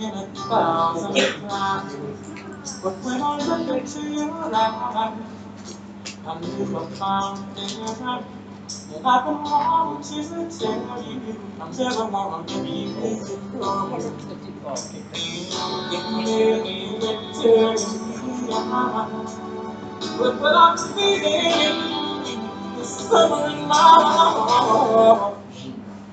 in 1,000 times. But when I look into your eyes, I knew I found things right. And I've been wanting to tell you, I'm never gonna leave you alone. It nearly went to the eye. But what I'm feeling is summer in my heart.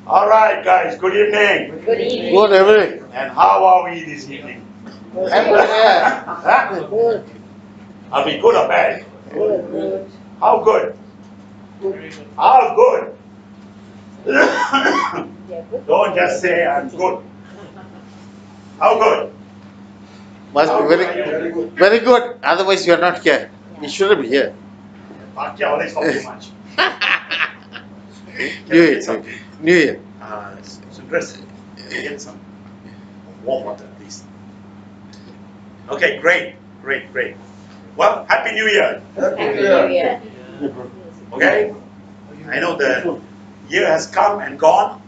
All right, guys. Good evening. Good evening. Good evening. And how are we this evening? Huh? Good. Are we good or bad? Good. How good? How good? Yeah, good. Don't just say I'm good. How good? Must How be good are very, you? very good. Otherwise, you are not here. You shouldn't be here. Bhatia always talk too much. New Year. New Year. So Chris, get some warm water, please. Okay, great. Well, Happy New Year. Happy New Year. Okay? I know the year has come and gone,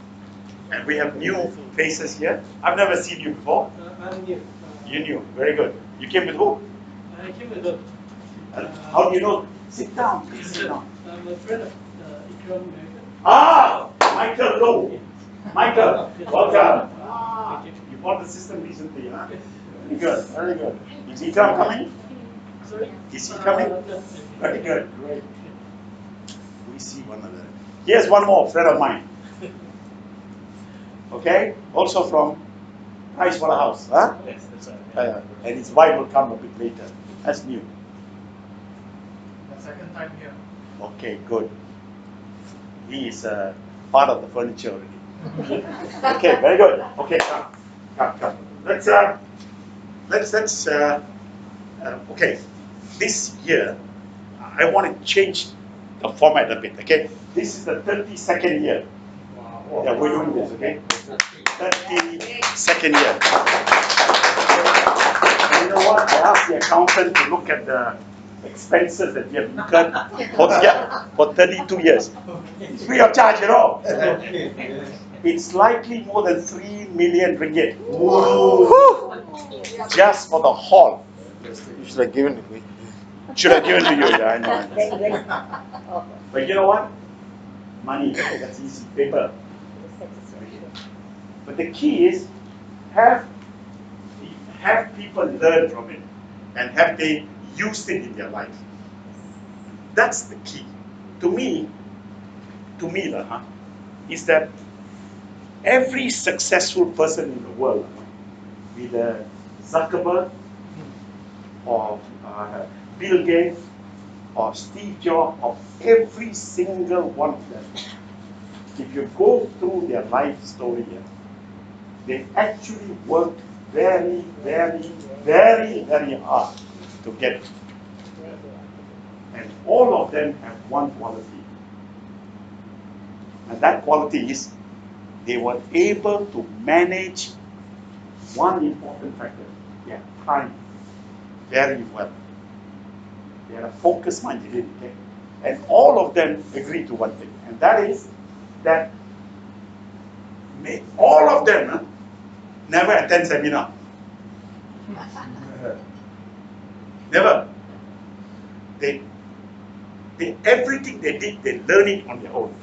and we have new faces here. I've never seen you before. I'm new. You knew. Very good. You came with who? I came with a. How do you know? Sit down, please. Sit down. I'm a friend of Ikram America. Ah, Michael Lowe. Michael, welcome. You bought the system recently, huh? Very good, very good. Is he coming? Sorry? Is he coming? Very good, great. We see one another. Here's one more friend of mine. Okay, also from Pricewaterhouse, huh? Yes, that's right. And his wife will come a bit later. That's new. The second time here. Okay, good. He is part of the furniture already. Okay, very good. Okay, come. Let's. Okay, this year I want to change the format a bit. Okay, this is the 32nd year. Wow. Yeah, we're doing this. Okay, 32nd year. And you know what? I asked the accountant to look at the expenses that we have incurred for 32 years. It's free of charge at all. It's likely more than 3 million ringgit. Just for the hall. You should have given it to me. Should have given to you. Yeah, I know. But you know what? Money, that's easy. Paper. But the key is have people learn from it and have they used it in their life. That's the key. To me, is that every successful person in the world, be the Zuckerberg or Bill Gates or Steve Jobs or every single one of them, if you go through their life story, they actually worked very, very, very, very hard to get it. And all of them have one quality. And that quality is they were able to manage one important factor, their time, very well. They had a focused mind, okay? And all of them agree to one thing, and that is that all of them never attend seminar. Never. They everything they did, they learned it on their own.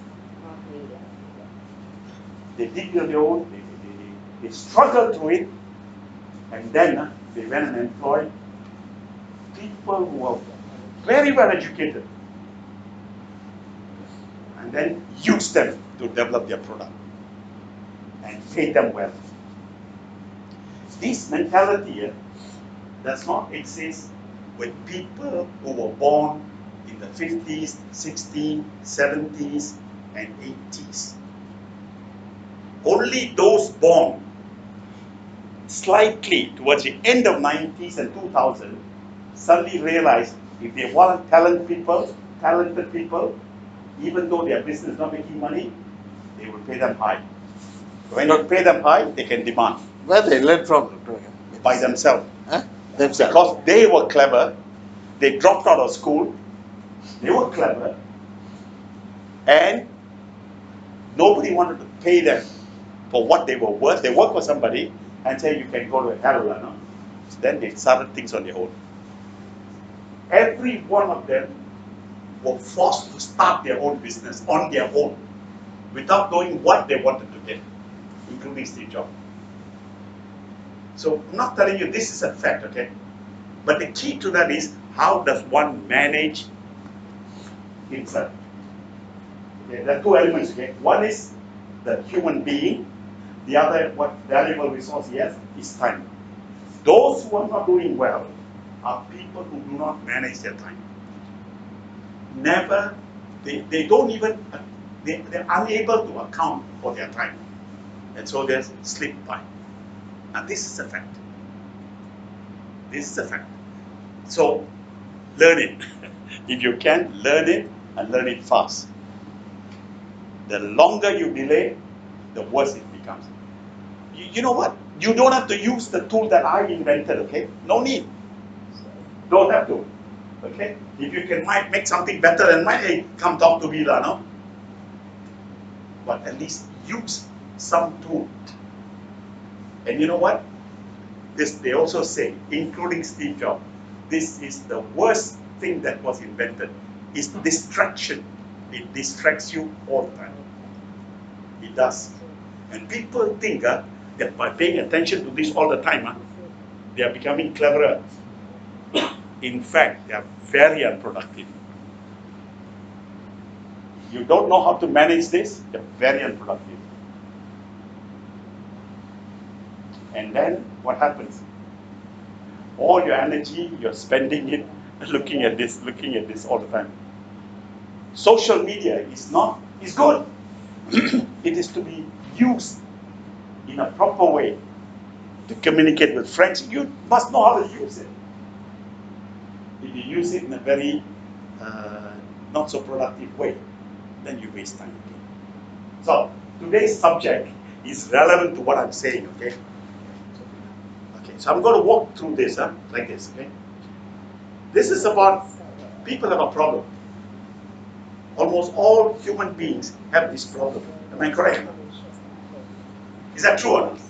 They did it on their own, they struggled through it, and then they went and employed people who were very well educated, and then used them to develop their product and pay them well. This mentality does not exist with people who were born in the 50s, 60s, 70s, and 80s. Only those born slightly towards the end of 90s and 2000 suddenly realized if they want talented people, even though their business is not making money, they will pay them high. When you pay them high, they can demand. Where they learn from? By themselves. Huh? Themselves. Because they were clever, they dropped out of school, they were clever, and nobody wanted to pay them for what they were worth. They work for somebody and say you can go to hell. No? Then they started things on their own. Every one of them were forced to start their own business on their own without knowing what they wanted to get, including Steve Jobs. So I'm not telling you this is a fact, okay? But the key to that is how does one manage himself? Okay, there are two elements, okay? One is the human being, the other, what valuable resource he has, is time. Those who are not doing well are people who do not manage their time. Never, they don't even, they're unable to account for their time. And so they slip by. Now this is a fact. This is a fact. So learn it. If you can, learn it and learn it fast. The longer you delay, the worse it becomes. You know what? You don't have to use the tool that I invented, okay? No need. Don't have to. Okay? If you can make something better than mine, hey, come talk to me, no? But at least use some tool. And you know what? This they also say, including Steve Jobs, this is the worst thing that was invented, is distraction. It distracts you all the time. It does. And people think that by paying attention to this all the time, they are becoming cleverer. In fact, they are very unproductive. You don't know how to manage this, you're very unproductive. And then what happens? All your energy, you're spending it looking at this all the time. Social media is good. It is to be used in a proper way to communicate with friends. You must know how to use it. If you use it in a very not so productive way, then you waste time. So today's subject is relevant to what I'm saying, okay? Okay, so I'm going to walk through this like this, okay? This is about people have a problem. Almost all human beings have this problem. Am I correct? Is that true or not?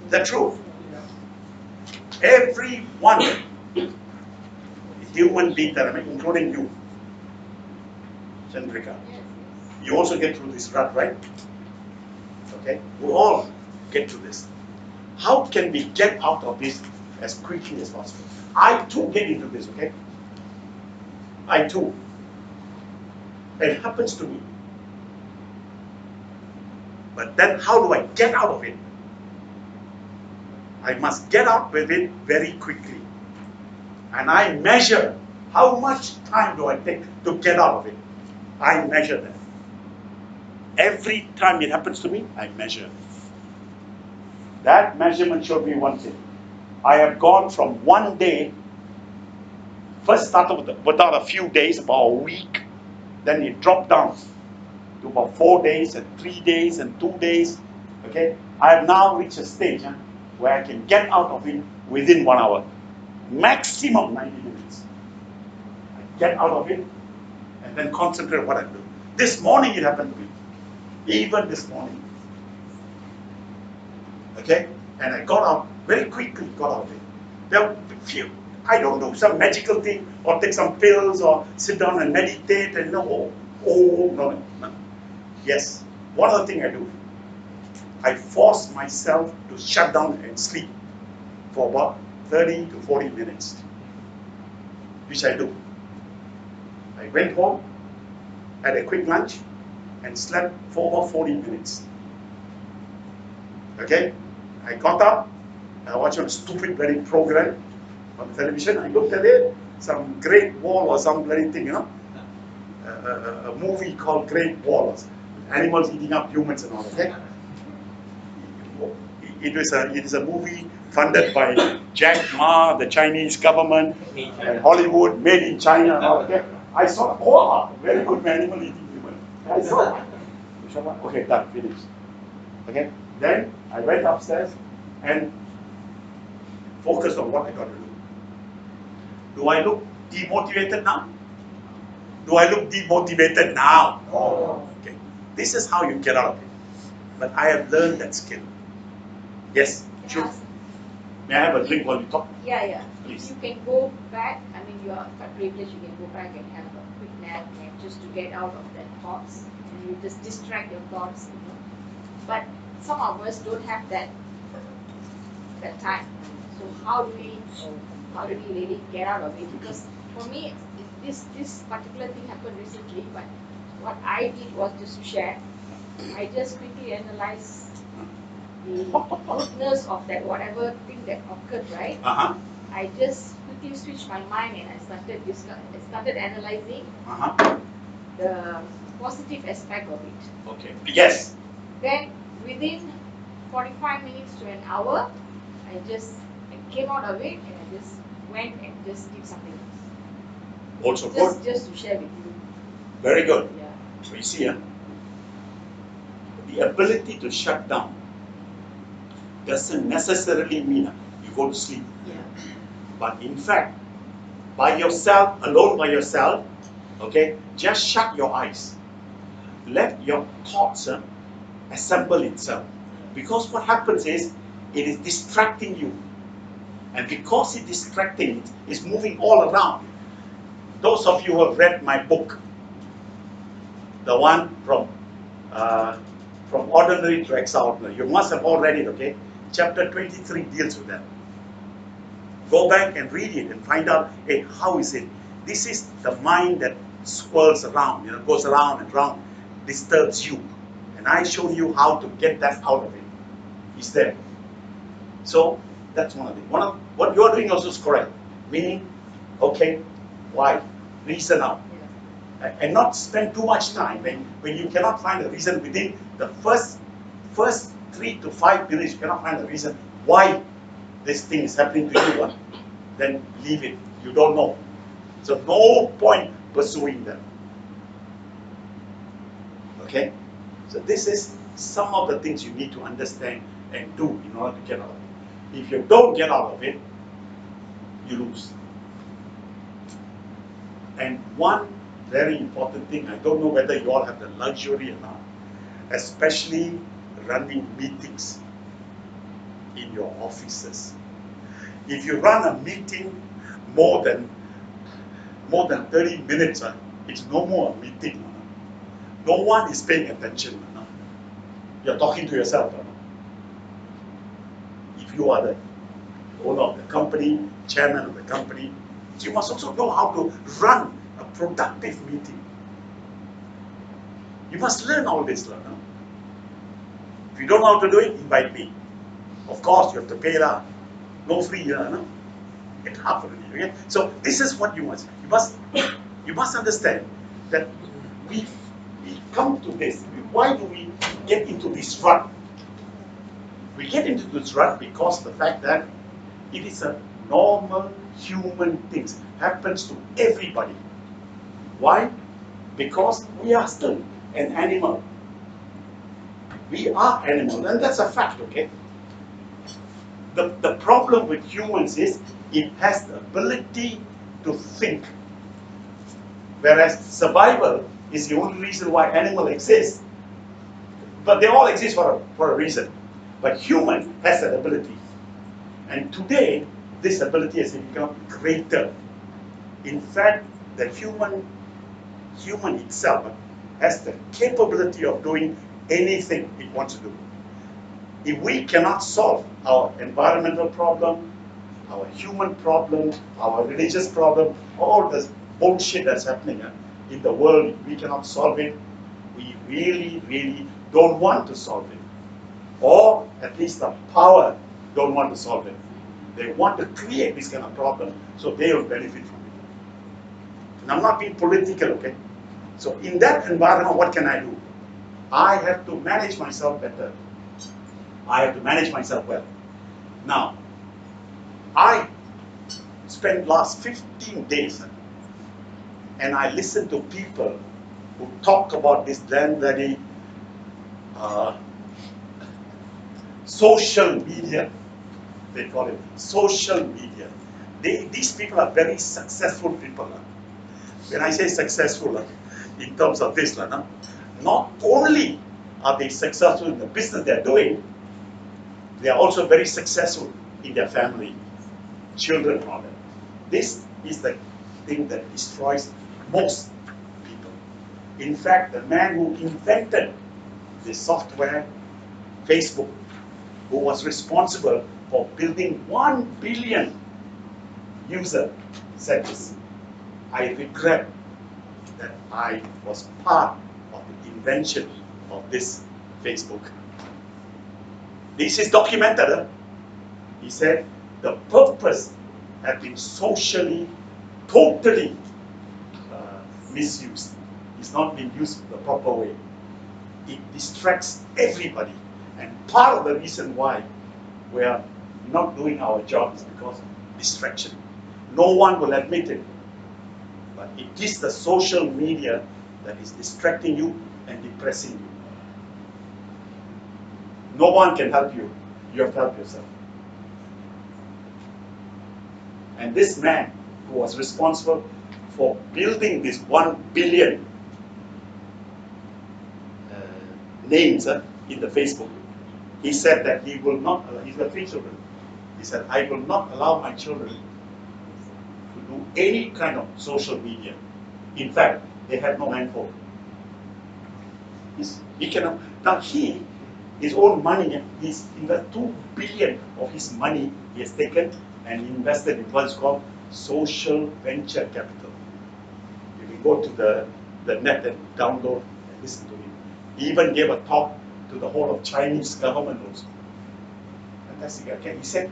Is that true? Every one human being that I mean, including you, Chandrika, you also get through this rut, right? Okay? We all get through this. How can we get out of this as quickly as possible? I too get into this, okay? I too. It happens to me. But then how do I get out of it? I must get out with it very quickly. And I measure how much time do I take to get out of it. I measure that. Every time it happens to me, I measure. That measurement showed me one thing. I have gone from one day, first started with without a few days, about a week, then it dropped down to about 4 days and 3 days and 2 days. Okay, I have now reached a stage where I can get out of it within 1 hour, maximum 90 minutes. I get out of it and then concentrate on what I do. This morning it happened to me, even this morning. Okay, and I got out very quickly. Got out of it. There were few. I don't do some magical thing or take some pills or sit down and meditate and no. No. Yes, one other thing I do. I force myself to shut down and sleep for about 30 to 40 minutes, which I do. I went home, had a quick lunch, and slept for about 40 minutes. Okay? I got up, I watched a stupid bloody program on television. I looked at it, some Great Wall or some bloody thing, a movie called Great Wall, animals eating up humans and all that. Okay? It is a movie funded by Jack Ma, the Chinese government, and Hollywood, made in China. And all, okay? I saw, very good animal eating human. I saw. Okay, done, finished. Okay? Then I went upstairs and focused on what I got to do. Do I look demotivated now? Do I look demotivated now? No. Okay. This is how you get out of it. but I have learned that skill. Yes, sure. Yes. May I have a drink while you talk? Yeah. Please. You can go back. I mean, you are quite privileged. You can go back and have a quick nap and just to get out of that thoughts, and you just distract your thoughts. But some of us don't have that time. So how do we really get out of it? Because for me, this particular thing happened recently. But what I did was just to share. I just quickly analyzed the goodness of that whatever thing that occurred, right? I just quickly switched my mind and I started analyzing the positive aspect of it. Okay. Yes. Then within 45 minutes to an hour, I came out of it and I just went and just did something else. Also good. Just to share with you. Very good. Yeah. So you see, the ability to shut down doesn't necessarily mean you go to sleep. Yeah. But in fact, by yourself, alone by yourself, okay, just shut your eyes. Let your thoughts assemble itself. Because what happens is, it is distracting you. And because it's distracting, it's moving all around. Those of you who have read my book, the one from ordinary to extraordinary, you must have all read it, okay? Chapter 23 deals with that. Go back and read it and find out, hey, how is it? This is the mind that swirls around, goes around and around, disturbs you. And I show you how to get that out of it. It's there. So that's one of the what you're doing also is correct. Meaning, okay, why? Reason out. And not spend too much time when you cannot find a reason within the first 3 to 5 minutes. You cannot find a reason why this thing is happening to you. Then leave it. You don't know. So no point pursuing them. Okay? So this is some of the things you need to understand and do in order to get out of it. If you don't get out of it, you lose. And one very important thing, I don't know whether you all have the luxury or not, especially running meetings in your offices. If you run a meeting more than 30 minutes, it's no more a meeting. No one is paying attention. You're talking to yourself. If you are the owner of the company, chairman of the company, you must also know how to run a productive meeting. You must learn all this. If you don't know how to do it, invite me. Of course, you have to pay that. No free, no? Get half of it. Okay? So this is what you must. You must understand that we come to this. Why do we get into this rut? We get into this rut because of the fact that it is a normal human thing. Happens to everybody. Why? Because we are still an animal. We are animals, and that's a fact, okay? The problem with humans is it has the ability to think. Whereas survival is the only reason why animals exist. But they all exist for a reason. But human has that ability. And today, this ability has become greater. In fact, the human itself has the capability of doing anything it wants to do. If we cannot solve our environmental problem, our human problem, our religious problem, all this bullshit that's happening in the world, we cannot solve it. We really, really don't want to solve it. Or at least the power don't want to solve it. They want to create this kind of problem so they will benefit from it. And I'm not being political, okay? So in that environment, what can I do? I have to manage myself better. I have to manage myself well. Now, I spent last 15 days and I listened to people who talk about this damn bloody social media. They call it social media. These people are very successful people. When I say successful, in terms of this, not only are they successful in the business they're doing, they are also very successful in their family, children and all that. This is the thing that destroys most people. In fact, the man who invented the software, Facebook, who was responsible for building 1 billion user, said this: I regret that I was part of the invention of this Facebook. This is documented. He said the purpose had been socially totally misused. It's not been used the proper way. It distracts everybody. And part of the reason why we are not doing our job is because of distraction. No one will admit it. But it is the social media that is distracting you and depressing you. No one can help you. You have to help yourself. And this man who was responsible for building this 1 billion names in the Facebook, he said that he will not, he's got 3 children. He said, I will not allow my children to do any kind of social media. In fact, they have no handphone. He cannot. Now his own money, he's invested 2 billion of his money he has taken and invested in what's called social venture capital. You can go to the net and download and listen to him. He even gave a talk to the whole of Chinese government also. Fantastic. Okay, he said,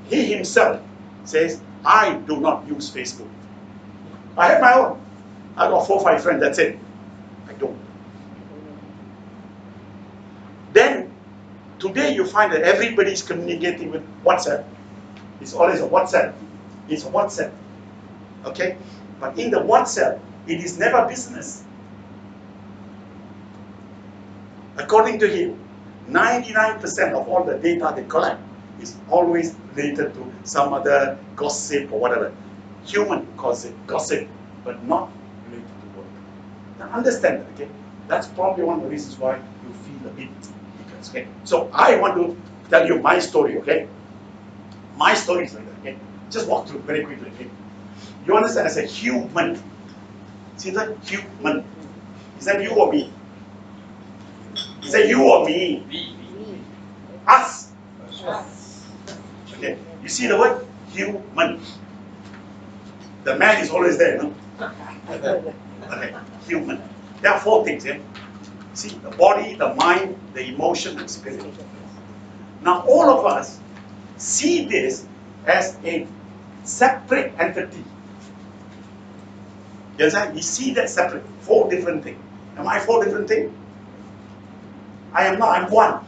he himself says, I do not use Facebook. I have my own. I got 4 or 5 friends, that's it. I don't. Then, today you find that everybody is communicating with WhatsApp. It's always a WhatsApp. It's a WhatsApp. Okay? But in the WhatsApp, it is never business. According to him, 99% of all the data they collect is always related to some other gossip or whatever. Human gossip, but not related to work. Now understand that, okay? That's probably one of the reasons why you feel a bit depressed, okay? So I want to tell you my story, okay? My story is like that, okay? Just walk through very quickly, okay? You understand as a human. See that? Human. Is that you or me? Is that you or me? Us. Okay. You see the word? Human. The man is always there, no? Okay. Human. There are 4 things, yeah? See, the body, the mind, the emotion, and spirit. Now all of us see this as a separate entity. You understand? We see that separate. 4 different things. Am I 4 different things? I am not, I'm one.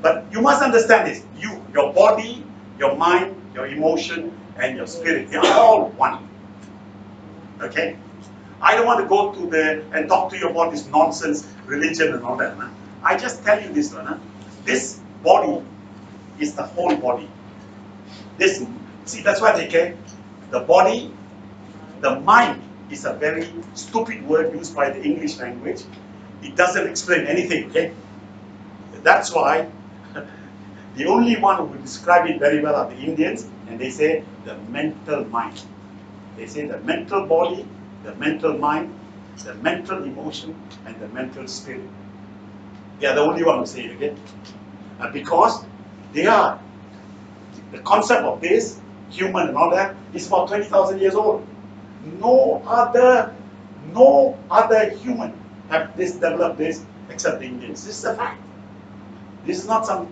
But you must understand this. You, your body, your mind, your emotion, and your spirit, they are all one. Okay? I don't want to go to and talk to you about this nonsense, religion and all that. Huh? I just tell you this one. Huh? This body is the whole body. See, that's why they care. The body, the mind is a very stupid word used by the English language. It doesn't explain anything, okay? That's why the only one who will describe it very well are the Indians, and they say the mental mind. They say the mental body, the mental mind, the mental emotion, and the mental spirit. They are the only one who say it, okay? Because they are, the concept of this, human and all that, is about 20,000 years old. No other human have developed this except the Indians. This is a fact. This is not some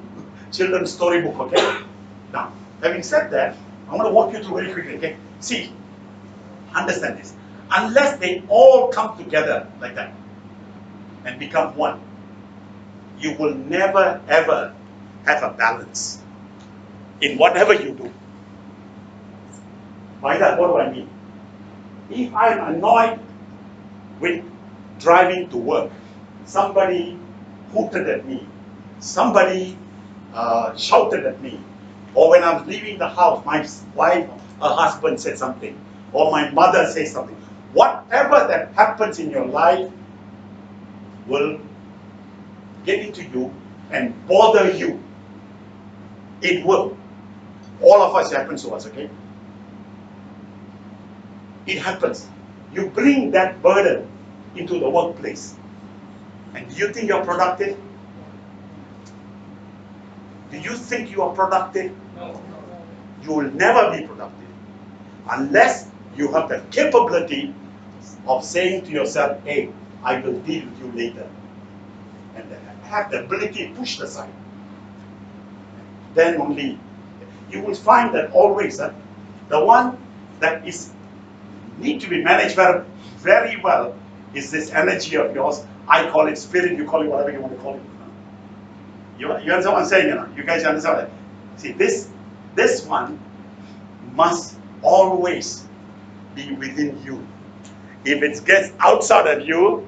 children's storybook, okay? Now, having said that, I want to walk you through very quickly, okay? See, understand this. Unless they all come together like that and become one, you will never ever have a balance in whatever you do. By that, what do I mean? If I'm annoyed with driving to work, somebody hooted at me, somebody shouted at me, or when I'm leaving the house, my wife or husband said something, or my mother says something. Whatever that happens in your life will get into you and bother you, it will. All of us, it happens to us, okay? It happens. You bring that burden into the workplace. And do you think you're productive? Do you think you are productive? No. You will never be productive unless you have the capability of saying to yourself, hey, I will deal with you later. And have the ability to push aside. Then only you will find that always the one that is need to be managed very well is this energy of yours. I call it spirit, you call it whatever you want to call it. You understand what I'm saying? You know? You guys understand that? See, this one must always be within you. If it gets outside of you,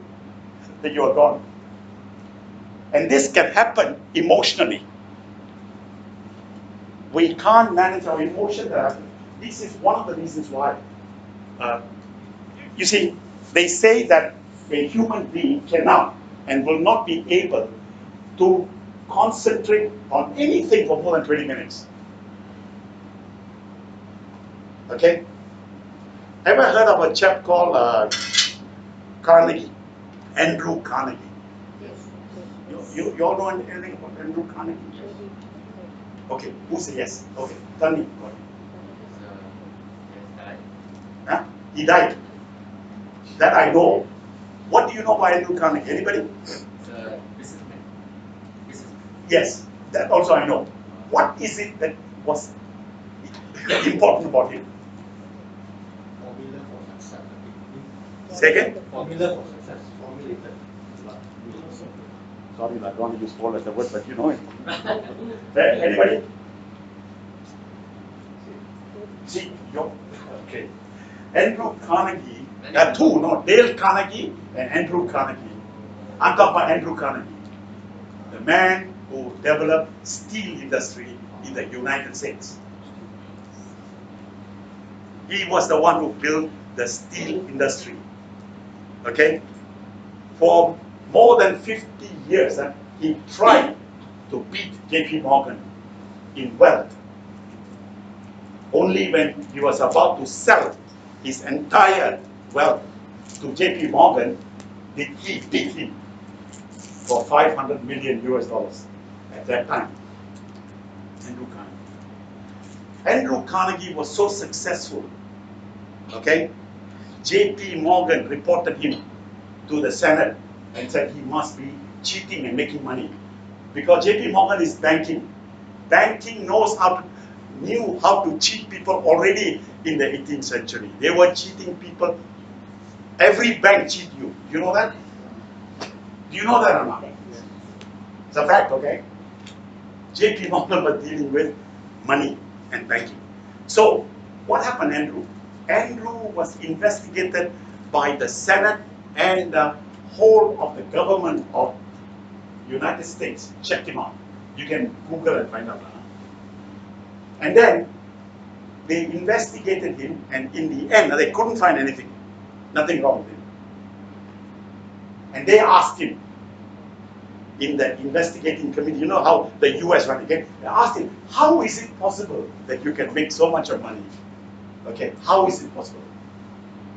then you are gone. And this can happen emotionally. We can't manage our emotions. This is one of the reasons why. You see, they say that a human being cannot and will not be able to concentrate on anything for more than 20 minutes. Okay? Ever heard of a chap called Carnegie? Andrew Carnegie. You all know anything about Andrew Carnegie? Okay, who says yes? Okay, tell me. Huh? He died. That I know. What do you know about Andrew Carnegie? Anybody? Businessman. Yes, that also I know. What is it that was important about him? Formula for success. Second? Formula for success. Formulated. Sorry, I don't want to use "fall" as a word, but you know it. Anybody? See, okay. Andrew Carnegie, Dale Carnegie and Andrew Carnegie. I'm talking about Andrew Carnegie, the man who developed steel industry in the United States. He was the one who built the steel industry. Okay? For more than 50 years, he tried to beat J.P. Morgan in wealth. Only when he was about to sell his entire wealth to J.P. Morgan did he beat him for $500 million at that time. Andrew Carnegie. Andrew Carnegie was so successful. Okay? J.P. Morgan reported him to the Senate and said he must be cheating and making money. Because J.P. Morgan is banking. Banking knew how to cheat people already in the 18th century. They were cheating people. Every bank cheat you. You know that? Do you know that or not? It's a fact, okay? J.P. Morgan was dealing with money and banking. So, what happened, Andrew? Andrew was investigated by the Senate and the whole of the government of United States. Check him out. You can Google and find out. And then they investigated him, and in the end, they couldn't find anything. Nothing wrong with him. And they asked him in the investigating committee, you know how the US ran again, they asked him, how is it possible that you can make so much of money? Okay, how is it possible?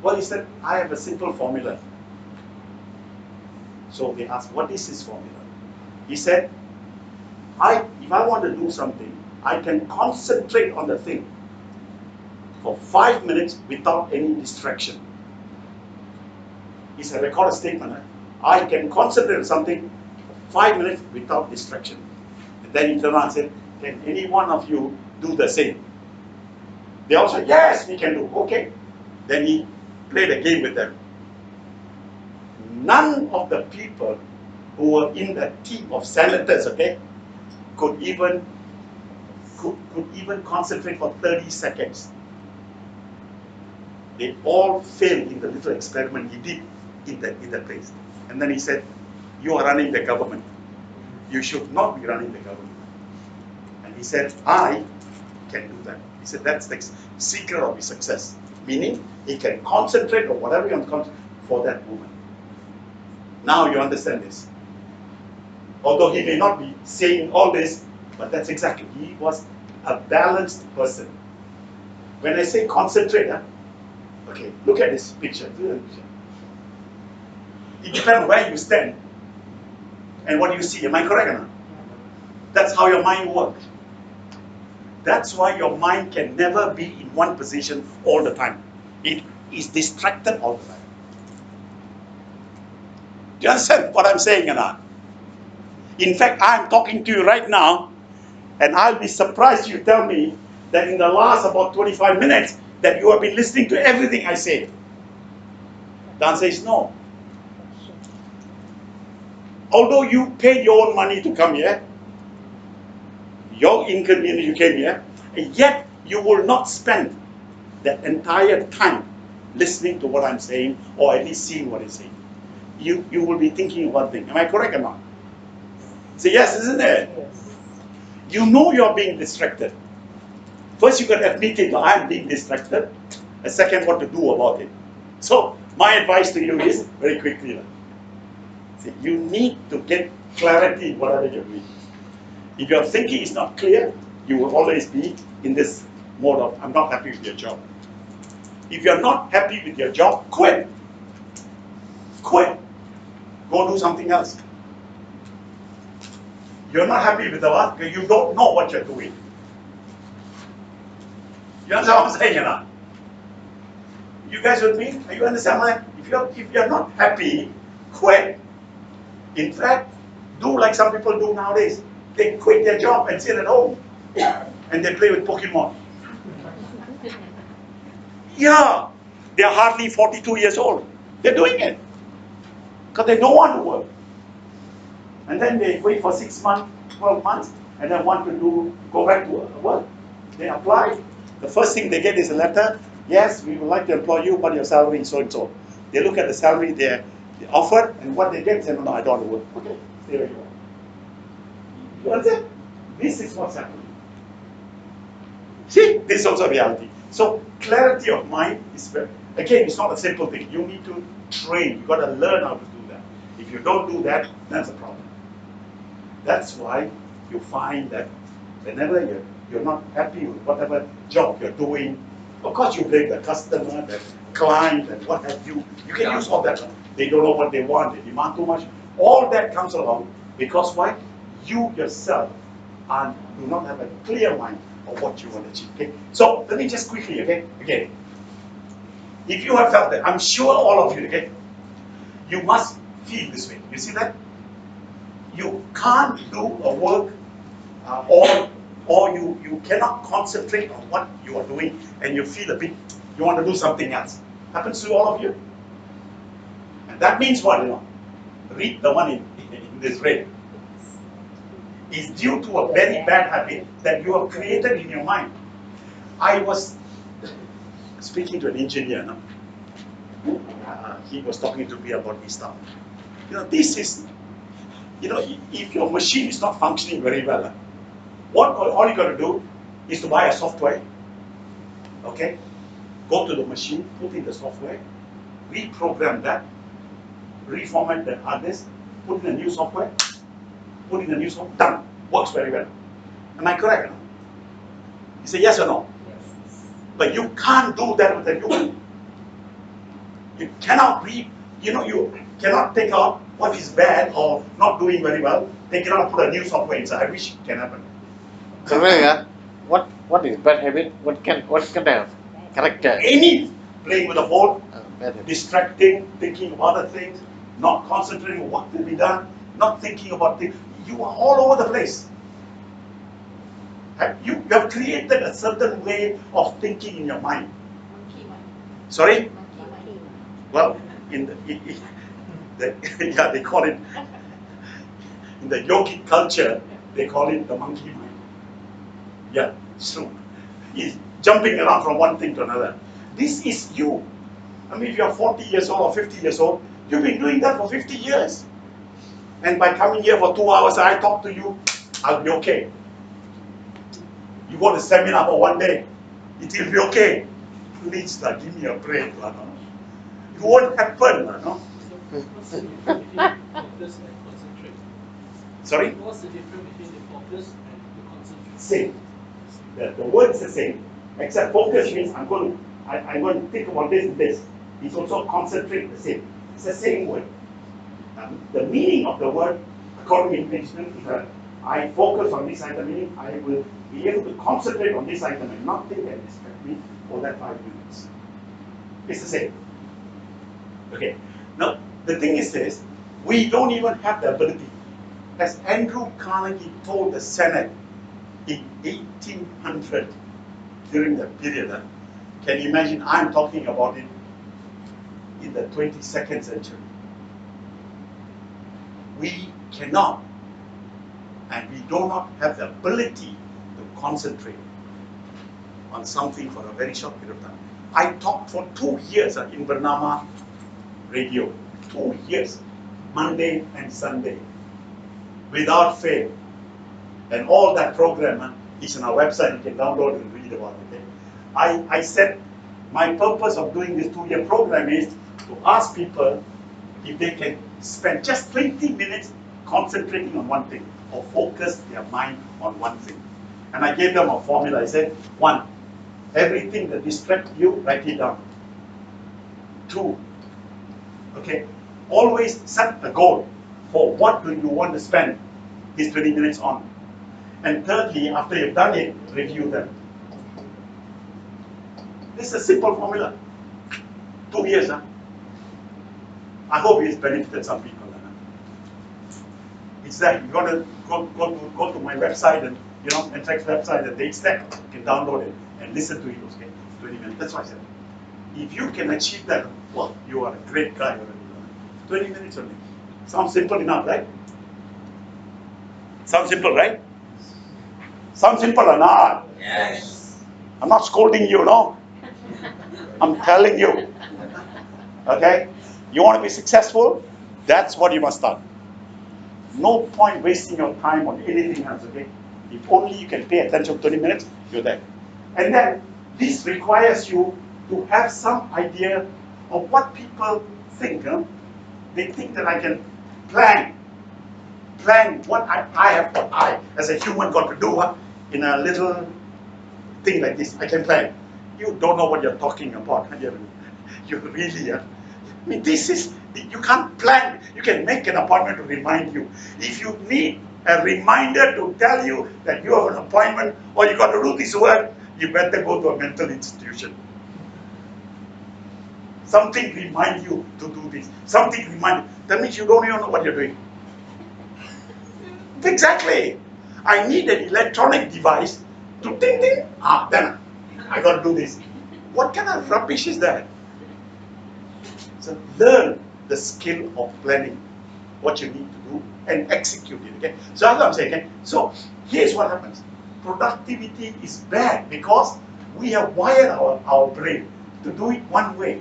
Well, he said, I have a simple formula. So they asked, what is his formula? He said, if I want to do something, I can concentrate on the thing for 5 minutes without any distraction. He said, record a statement. I can concentrate on something for 5 minutes without distraction. And then he turned around and said, can any one of you do the same? They all said, yes, we can do. Okay. Then he played a game with them. None of the people who were in the team of senators, okay, could even concentrate for 30 seconds. They all failed in the little experiment he did in the place. And then he said, you are running the government. You should not be running the government. And he said, I can do that. He said, that's the secret of his success. Meaning, he can concentrate on whatever he wants to concentrate for that moment. Now you understand this. Although he may not be saying all this, but that's exactly, he was a balanced person. When I say concentrate, okay, look at this picture. It depends where you stand and what you see. Am I correct or not? That's how your mind works. That's why your mind can never be in one position all the time. It is distracted all the time. Do you understand what I'm saying or not? In fact, I'm talking to you right now, and I'll be surprised you tell me that in the last about 25 minutes that you have been listening to everything I say. The answer is no. Although you paid your own money to come here, your inconvenience you came here, and yet you will not spend that entire time listening to what I'm saying, or at least seeing what I'm saying. You will be thinking of one thing. Am I correct or not? Say yes, isn't it? Yes. You know you're being distracted. First, you got to admit it, I'm being distracted. And second, what to do about it. So, my advice to you is, very quickly, see, you need to get clarity in whatever you're doing. If your thinking is not clear, you will always be in this mode of, I'm not happy with your job. If you're not happy with your job, quit. Quit. Go do something else. You're not happy with the what? Because you don't know what you're doing. You understand what I'm saying or not? You guys with me? Are you understand what? If you're not happy, quit. In fact, do like some people do nowadays. They quit their job and sit at home. And they play with Pokemon. Yeah. They're hardly 42 years old. They're doing it. Because they don't want to work. And then they wait for 6 months, 12 months, and then want to go back to work. They apply. The first thing they get is a letter. Yes, we would like to employ you, but your salary is so and so. They look at the salary they offered, and what they get is, no, I don't want to work. Okay, stay where you are. You understand? This is what's happening. See, this is also reality. So clarity of mind is very, again, it's not a simple thing. You need to train. You got to learn how to do that. If you don't do that, that's a problem. That's why you find that whenever you're not happy with whatever job you're doing, of course you blame the customer, the client, and what have you. You can use all that. They don't know what they want, they demand too much. All that comes along because why? You yourself do not have a clear mind of what you want to achieve. Okay? So let me just quickly, okay? Again. If you have felt that, I'm sure all of you, okay, you must feel this way. You see that? You can't do a work or you cannot concentrate on what you are doing and you feel a bit, you want to do something else. Happens to all of you? And that means what, you know? Read the one in this red. Is due to a very bad habit that you have created in your mind. I was speaking to an engineer now. He was talking to me about his stuff. You know, this is, you know, if your machine is not functioning very well, all you got to do is to buy a software, okay? Go to the machine, put in the software, reprogram that, reformat the hard disk, put in a new software, done. Works very well. Am I correct or not? You say yes or no? Yes. But you can't do that with a human. You cannot you cannot take out what is bad or not doing very well. They cannot put a new software inside. I wish it can happen. So Venga, what is bad habit? What kind of character? Any playing with a phone, Bad habit. distracting, thinking of other things, not concentrating on what will be done, not thinking about things. You are all over the place. You have created a certain way of thinking in your mind. Monkey mind. Sorry? Monkey mind. Well, yeah, they call it, in the yogic culture, they call it the monkey mind. Yeah, it's true. He's jumping around from one thing to another. This is you. I mean, if you're 40 years old or 50 years old, you've been doing that for 50 years. And by coming here for 2 hours, I talk to you, I'll be okay. You go to seminar for one day, it will be okay. Please, give me a break. No? It won't happen. No? Focus and concentrate. Sorry? What's the difference between the focus and the concentration? Same. The word is the same. Except focus means I'm going to think about this and this. It's also concentrate the same. It's the same word. The meaning of the word, according to English, is that I focus on this item, meaning I will be able to concentrate on this item and nothing can distract me for that 5 minutes. It's the same. Okay. Now, the thing is this, we don't even have the ability. As Andrew Carnegie told the Senate in 1800, during that period, can you imagine, I'm talking about it in the 22nd century. We cannot, and we do not have the ability to concentrate on something for a very short period of time. I talked for 2 years in Bernama radio, 2 years, Monday and Sunday, without fail. And all that program is on our website, you can download and read about it. Okay? I said, my purpose of doing this 2-year program is to ask people if they can spend just 20 minutes concentrating on one thing, or focus their mind on one thing. And I gave them a formula. I said, 1, everything that distracts you, write it down. 2, okay, always set a goal for what do you want to spend these 20 minutes on. And thirdly, after you've done it, review them. This is a simple formula. 2 years, huh? I hope it's benefited some people. It's that you got to go to my website and Entrex's website and it's there. You can download it and listen to it. Okay, 20 minutes. That's why I said, if you can achieve that, well, you are a great guy already. 20 minutes only. Sounds simple enough, right? Sounds simple, right? Sounds simple or not? Yes. I'm not scolding you, no. I'm telling you. Okay? You want to be successful? That's what you must start. No point wasting your time on anything else, okay? If only you can pay attention 20 minutes, you're there. And then this requires you to have some idea of what people think. Huh? They think that I can plan what I have, what I, as a human, got to do in a little thing like this. I can plan. You don't know what you're talking about. You really, I mean, this is, you can't plan. You can make an appointment to remind you. If you need a reminder to tell you that you have an appointment or you got to do this work, you better go to a mental institution. Something remind you to do this. Something remind you. That means you don't even know what you're doing. Exactly. I need an electronic device to ding ding. Then I got to do this. What kind of rubbish is that? So learn the skill of planning what you need to do and execute it. Okay. So that's what I'm saying. Okay? So here's what happens. Productivity is bad because we have wired our brain to do it one way.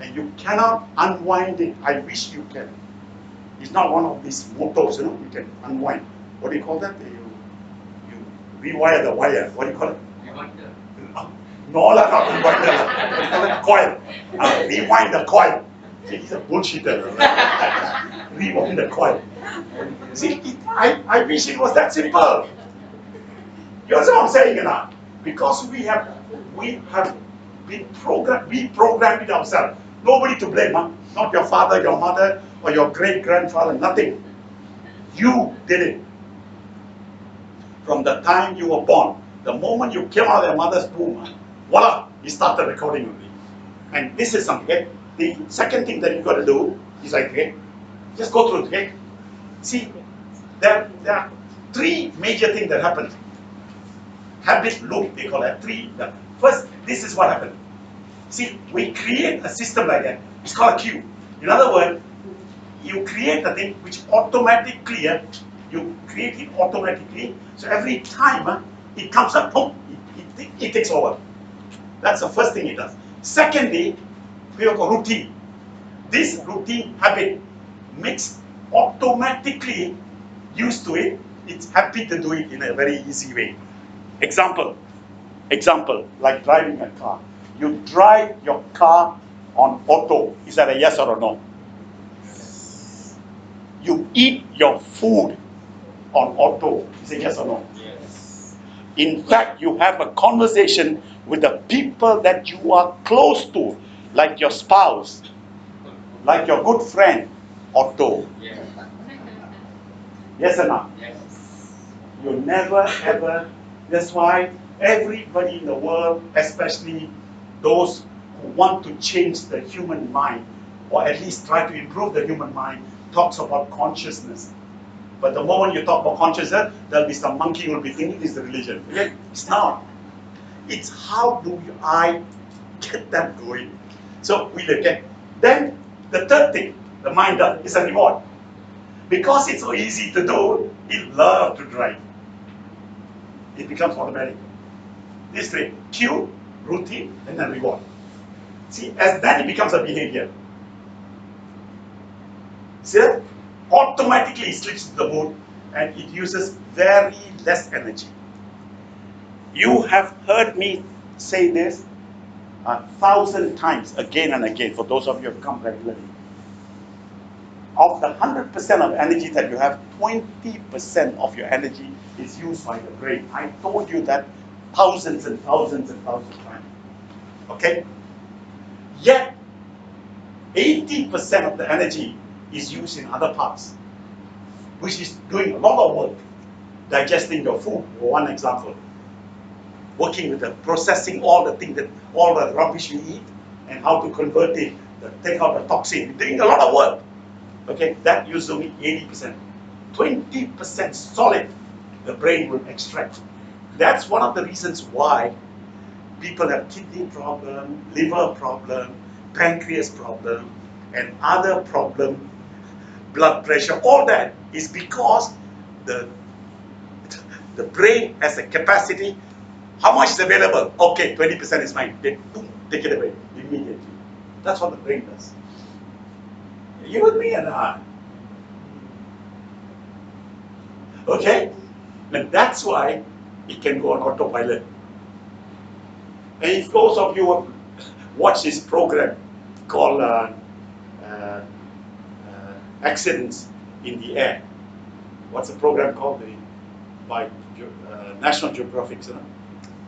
And you cannot unwind it. I wish you can. It's not one of these motors, you can unwind. What do you call that? You rewire the wire. What do you call it? Reminder. No, not rewinder. We call it coil. Rewind the coil. See, he's a bullshitter. Rewind the coil. See, I wish it was that simple. You understand what I'm saying, Because we have been programmed, we programmed it ourselves. Nobody to blame, Not your father, your mother, or your great-grandfather, nothing. You did it. From the time you were born, the moment you came out of your mother's womb, voila, you started recording with me. And this is something, okay? The second thing that you got to do is like, okay, just go through it, okay? See, there are 3 major things that happen. Habit loop, they call it 3. First, this is what happened. See, we create a system like that. It's called a queue. In other words, you create a thing which automatically, you create it automatically. So every time it comes up, boom, it takes over. That's the first thing it does. Secondly, we have a routine. This routine habit makes automatically used to it. It's happy to do it in a very easy way. Example, like driving a car. You drive your car on auto. Is that a yes or a no? You eat your food on auto. Is it yes or no? Yes. In fact, you have a conversation with the people that you are close to, like your spouse, like your good friend, auto. Yes. Yes or not? Yes. You never ever, that's why everybody in the world, especially those who want to change the human mind, or at least try to improve the human mind, talks about consciousness. But the moment you talk about consciousness, there'll be some monkey who will be thinking it's the religion. Okay? It's not. It's how do I get that going? So we look at. Then the third thing, the mind does, is a reward. Because it's so easy to do, it loves to drive. It becomes automatic. This way, cue, routine, and then reward. See, as then it becomes a behavior. See that? Automatically it slips to the mood and it uses very less energy. You have heard me say this 1,000 times again and again for those of you who have come regularly. Of the 100% of energy that you have, 20% of your energy is used by the brain. I told you that thousands and thousands and thousands of times. Okay? Yet, 80% of the energy is used in other parts, which is doing a lot of work. Digesting your food, for one example. Working with the processing all the things that, all the rubbish you eat, and how to convert it, take out the toxin. Doing a lot of work. Okay, that uses only 80%. 20% solid, the brain will extract. That's one of the reasons why people have kidney problem, liver problem, pancreas problem, and other problem, blood pressure, all that is because the brain has a capacity. How much is available? Okay, 20% is mine. Then boom, take it away immediately. That's what the brain does. You with me or not? Okay? And that's why it can go on autopilot. And if those of you have watched this program called Accidents in the Air, what's the program called? By National Geographic, you know?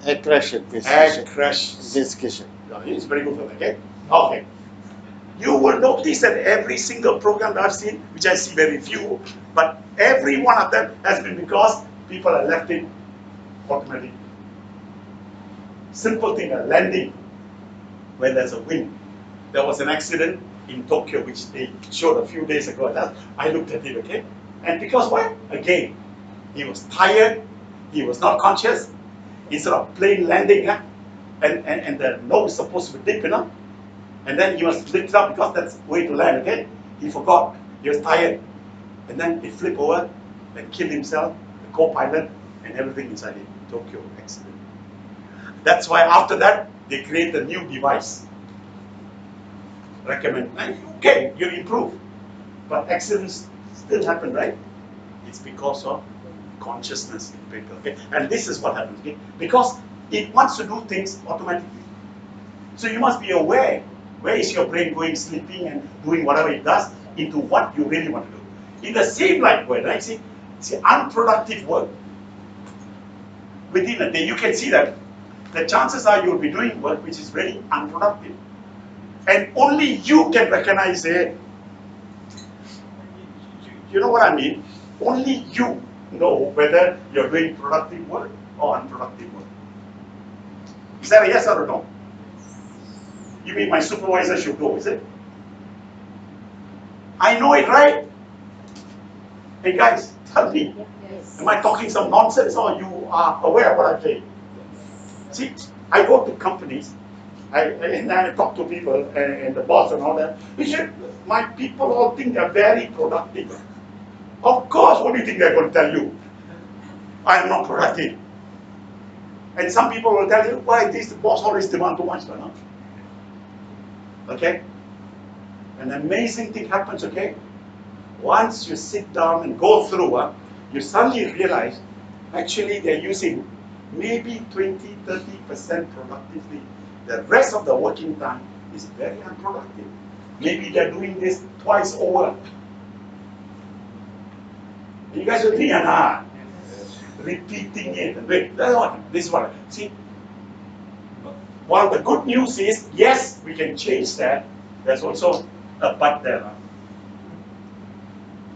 Air crash Air investigation. crash. Investigation. It's very good for that, okay? Okay. You will notice that every single program that I've seen, which I see very few, but every one of them has been because people are left it automatic. Simple thing, a landing where there's a wind. There was an accident in Tokyo, which they showed a few days ago. I looked at it, okay? And because what? Again, he was tired, he was not conscious. Instead of plain landing, and the nose is supposed to be deep enough, and then he was lift up because that's the way to land, okay? He forgot, he was tired. And then he flipped over and killed himself, the co-pilot, and everything inside it. Tokyo accident. That's why after that, they create a new device. Recommend, okay, you improve. But accidents still happen, right? It's because of consciousness in people, okay? And this is what happens, okay? Because it wants to do things automatically. So you must be aware, where is your brain going, sleeping and doing whatever it does, into what you really want to do. In the same like way, right? See, unproductive work. Within a day, you can see that the chances are you'll be doing work which is very unproductive. And only you can recognize it. You know what I mean? Only you know whether you're doing productive work or unproductive work. Is that a yes or a no? You mean my supervisor should know, is it? I know it, right? Hey guys, tell me. Yes. Am I talking some nonsense or you are aware of what I'm saying? See, I go to companies, and I talk to people and the boss and all that. My people all think they're very productive. Of course, what do you think they're going to tell you? I'm not productive. And some people will tell you, why this boss always demand too much, no? Okay? An amazing thing happens, okay? Once you sit down and go through, you suddenly realize, actually they're using maybe 20, 30% productively. The rest of the working time is very unproductive. Maybe they're doing this twice over. You guys with me or not? Repeating it. Wait, this is what. See, while the good news is, yes, we can change that, there's also a but there.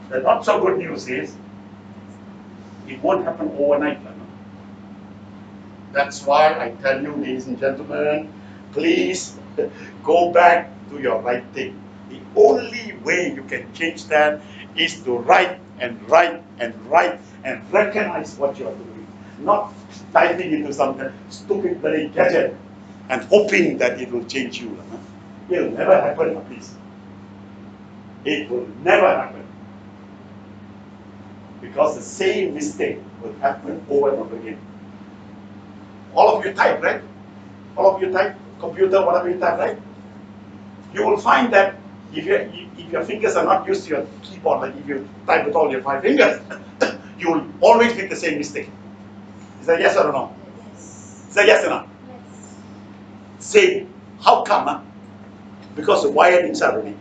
The not so good news is, it won't happen overnight. That's why I tell you, ladies and gentlemen, please go back to your right thing. The only way you can change that is to write and write and write and recognize what you are doing. Not typing into some stupid bloody gadget and hoping that it will change you. It will never happen, please. It will never happen. Because the same mistake will happen over and over again. All of you type, right? All of you type, computer, whatever you type, right? You will find that if your fingers are not used to your keyboard, like if you type with all your 5 fingers, you will always make the same mistake. Is that yes or no? Yes. Is that yes or no? Yes. Same. How come? Huh? Because the wirings are already.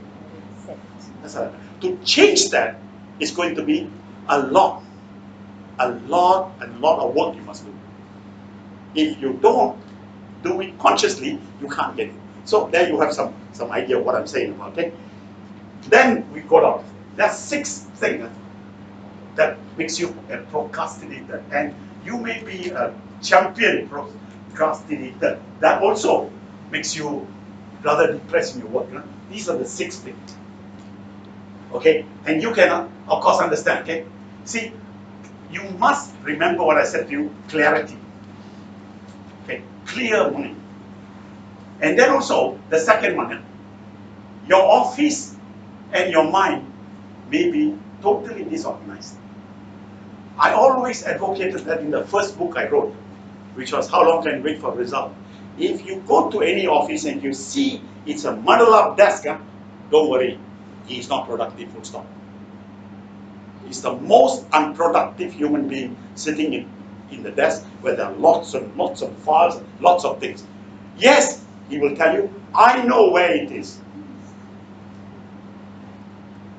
That's right. To change that is going to be a lot of work you must do. If you don't do it consciously, you can't get it. So there you have some idea of what I'm saying about, okay? Then we go down. There's 6 things that makes you a procrastinator, and you may be a champion procrastinator. That also makes you rather depressed in your work. These are the 6 things. Okay, and you can, of course, understand. Okay, see, you must remember what I said to you: clarity. Okay, clear mind. And then also the second one, your office and your mind may be totally disorganized. I always advocated that in the first book I wrote, which was How Long Can You Wait for a Result? If you go to any office and you see it's a muddled up desk, don't worry, he is not productive, full stop. He's the most unproductive human being sitting in the desk where there are lots and lots of files, lots of things. Yes, he will tell you, I know where it is.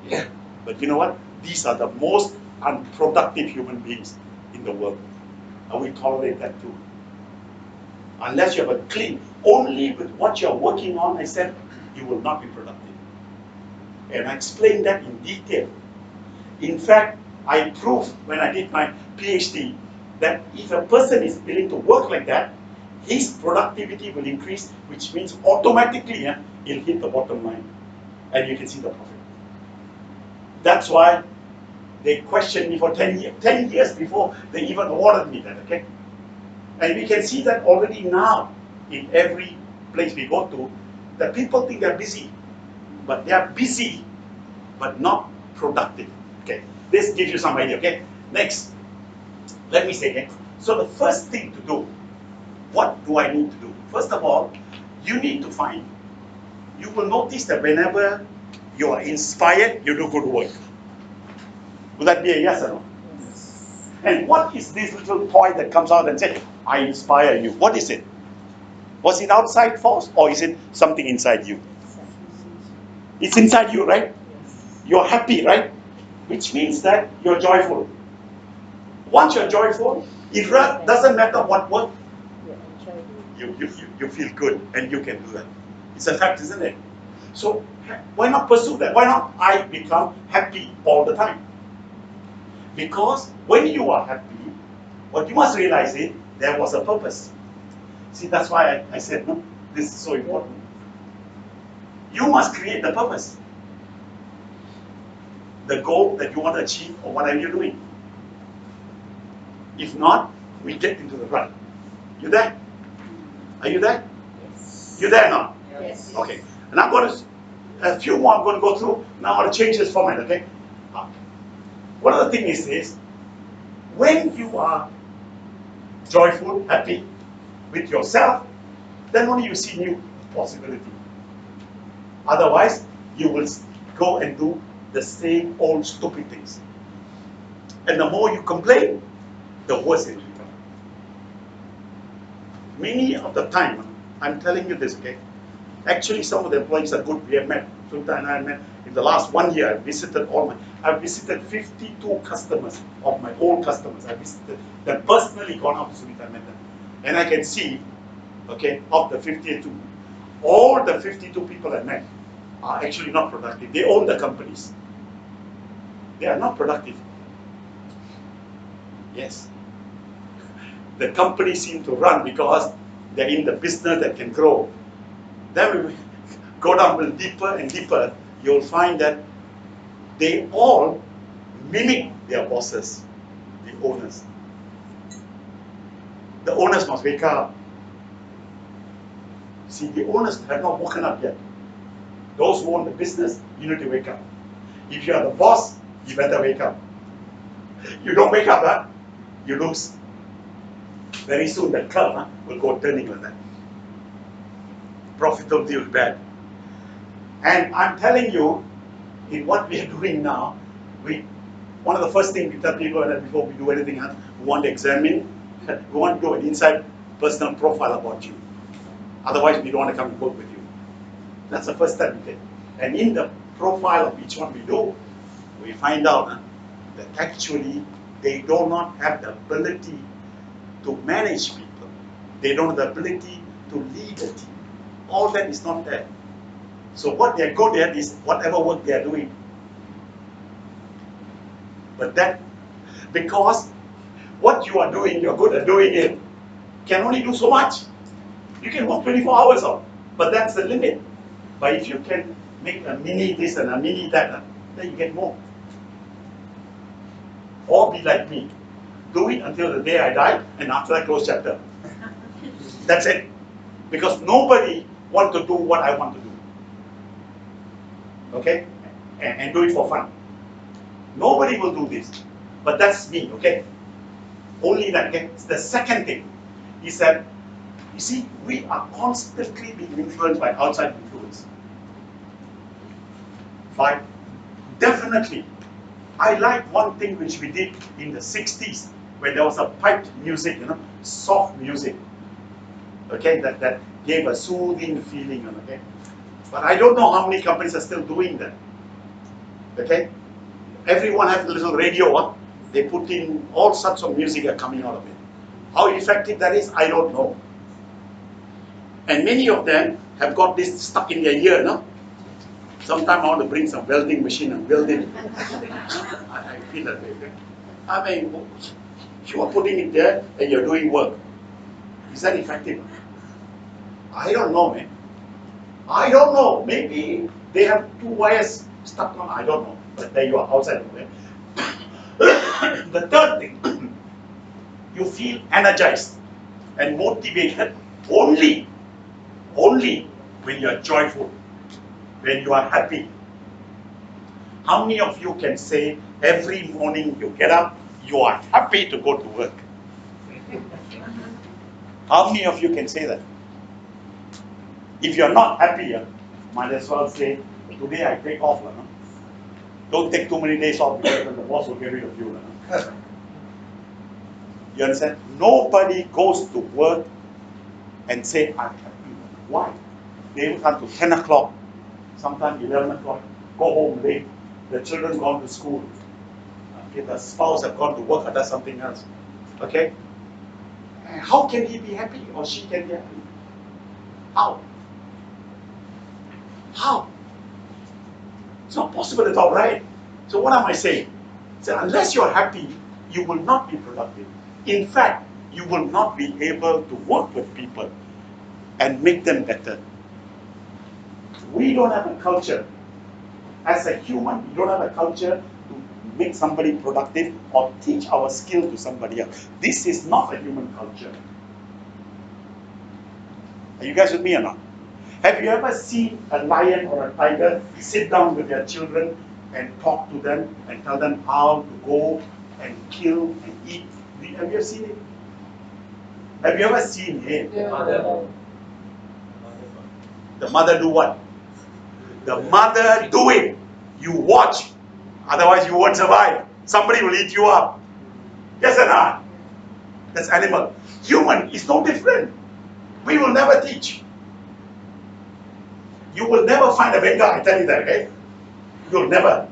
Yeah, but you know what? These are the most unproductive human beings in the world. And we tolerate that too. Unless you have a clean, only with what you're working on, I said, you will not be productive. And I explained that in detail. In fact, I proved when I did my PhD that if a person is willing to work like that, his productivity will increase, which means automatically he'll hit the bottom line. And you can see the profit. That's why they questioned me for 10 years before they even awarded me that, okay? And we can see that already now in every place we go to, that people think they're busy, but they are busy, but not productive. Okay, this gives you some idea, okay? Next, let me say again. So the first thing to do, what do I need to do? First of all, you need to find, you will notice that whenever you are inspired, you do good work. Would that be a yes or no? Yes. And what is this little toy that comes out and says, I inspire you? What is it? Was it outside force or is it something inside you? It's inside you, right? You're happy, right? Which means that you're joyful. Once you're joyful, it doesn't matter what work, you feel good and you can do that. It's a fact, isn't it? So why not pursue that? Why not I become happy all the time? Because when you are happy, what you must realize is there was a purpose. See, that's why I said, no, this is so important. You must create the purpose. The goal that you want to achieve or whatever you're doing. If not, we get into the rut. You there? Are you there? Yes. You there now? Yes. Okay. And I'm going to, a few more I'm going to go through. Now I'm going to change this format, okay? One of the things is this. When you are joyful, happy with yourself, then only you see new possibility. Otherwise, you will go and do the same old stupid things. And the more you complain, the worse it will become. Many of the time, I'm telling you this, okay? Actually, some of the employees are good. We have met Sultan and I, in the last 1 year, I've visited 52 customers of my old customers. I visited them personally, gone out to Sultan and met them. And I can see, okay, of the 52, all the 52 people I met are actually not productive. They own the companies. They are not productive. Yes. The company seem to run because they're in the business that can grow. Then we go down a little deeper and deeper, you'll find that they all mimic their bosses, the owners. The owners must wake up. See, the owners have not woken up yet. Those who own the business, you need to wake up. If you are the boss, you better wake up. You don't wake up, huh? You lose. Very soon the curve will go turning like that. Profitability will be bad. And I'm telling you, in what we are doing now, one of the first things we tell people that before we do anything else, we want to examine, we want to do an inside personal profile about you. Otherwise, we don't want to come and work with you. That's the first step we take. And in the profile of each one we do, we find out that actually they do not have the ability to manage people. They don't have the ability to lead a team. All that is not there. So what they're good at is whatever work they're doing. But that, because what you are doing, you're good at doing it, can only do so much. You can work 24 hours on, but that's the limit. But if you can make a mini this and a mini that, then you get more. Or be like me. Do it until the day I die, and after that close chapter. That's it. Because nobody wants to do what I want to do. Okay? And do it for fun. Nobody will do this. But that's me, okay? Only that, okay? The second thing is that, you see, we are constantly being influenced by outside influence. But definitely, I like one thing which we did in the 60s, when there was a piped music, soft music. Okay, that gave a soothing feeling, okay? But I don't know how many companies are still doing that. Okay? Everyone has a little radio, they put in all sorts of music are coming out of it. How effective that is, I don't know. And many of them have got this stuck in their ear, no? Sometimes I want to bring some welding machine and weld it. I feel that way. Okay? I mean, you are putting it there and you're doing work. Is that effective? I don't know, man. I don't know. Maybe they have 2 wires stuck on, I don't know. But there you are, outside of it. The third thing, you feel energized and motivated only when you are joyful, when you are happy. How many of you can say every morning you get up, you are happy to go to work? How many of you can say that? If you're not happy, might as well say, today I take off. Don't take too many days off because then the boss will get rid of you. You understand? Nobody goes to work and say, I'm happy. Why? They will come to 10 o'clock, sometimes 11 o'clock, go home late. The children gone to school. Okay, the spouse have gone to work or does something else. Okay? And how can he be happy or she can be happy? How? How? It's not possible at all, right? So what am I saying? So unless you're happy, you will not be productive. In fact, you will not be able to work with people and make them better. We don't have a culture. As a human, we don't have a culture to make somebody productive or teach our skill to somebody else. This is not a human culture. Are you guys with me or not? Have you ever seen a lion or a tiger sit down with their children and talk to them and tell them how to go and kill and eat? Have you ever seen it? Have you ever seen it? Mother. The mother do what? The mother do it. You watch. Otherwise you won't survive. Somebody will eat you up. Yes or not? That's animal. Human is no different. We will never teach. You will never find a Venga, I tell you that, okay? You'll never.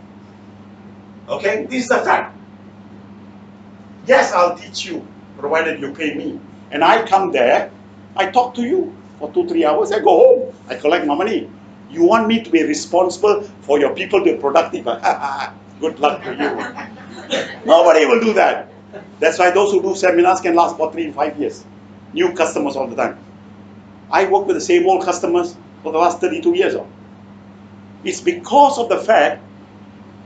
Okay? This is a fact. Yes, I'll teach you, provided you pay me. And I come there, I talk to you for 2-3 hours, I go home, I collect my money. You want me to be responsible for your people to be productive? Good luck to you. Nobody will do that. That's why those who do seminars can last for 3-5 years. New customers all the time. I work with the same old customers for the last 32 years. It's because of the fact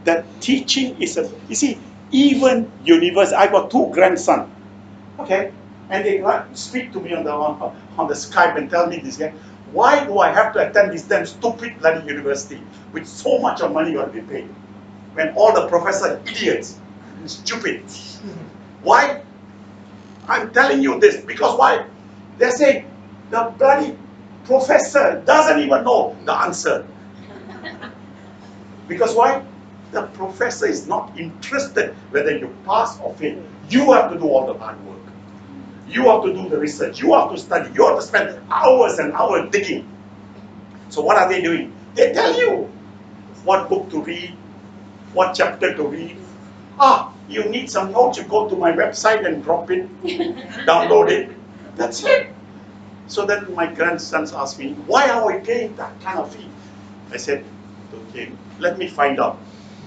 that teaching is a, you see, even university, I got 2 grandsons, okay, and they speak to me on the Skype and tell me this guy, why do I have to attend this damn stupid bloody university with so much of money got to be paid, when all the professors are idiots, stupid? Why? I'm telling you this because why? They say the bloody professor doesn't even know the answer. Because why? The professor is not interested whether you pass or fail. You have to do all the hard work. You have to do the research. You have to study. You have to spend hours and hours digging. So what are they doing? They tell you what book to read, what chapter to read. You need some notes, you go to my website and drop it, download it. That's it. So then my grandsons asked me, why are we paying that kind of fee? I said, okay, let me find out.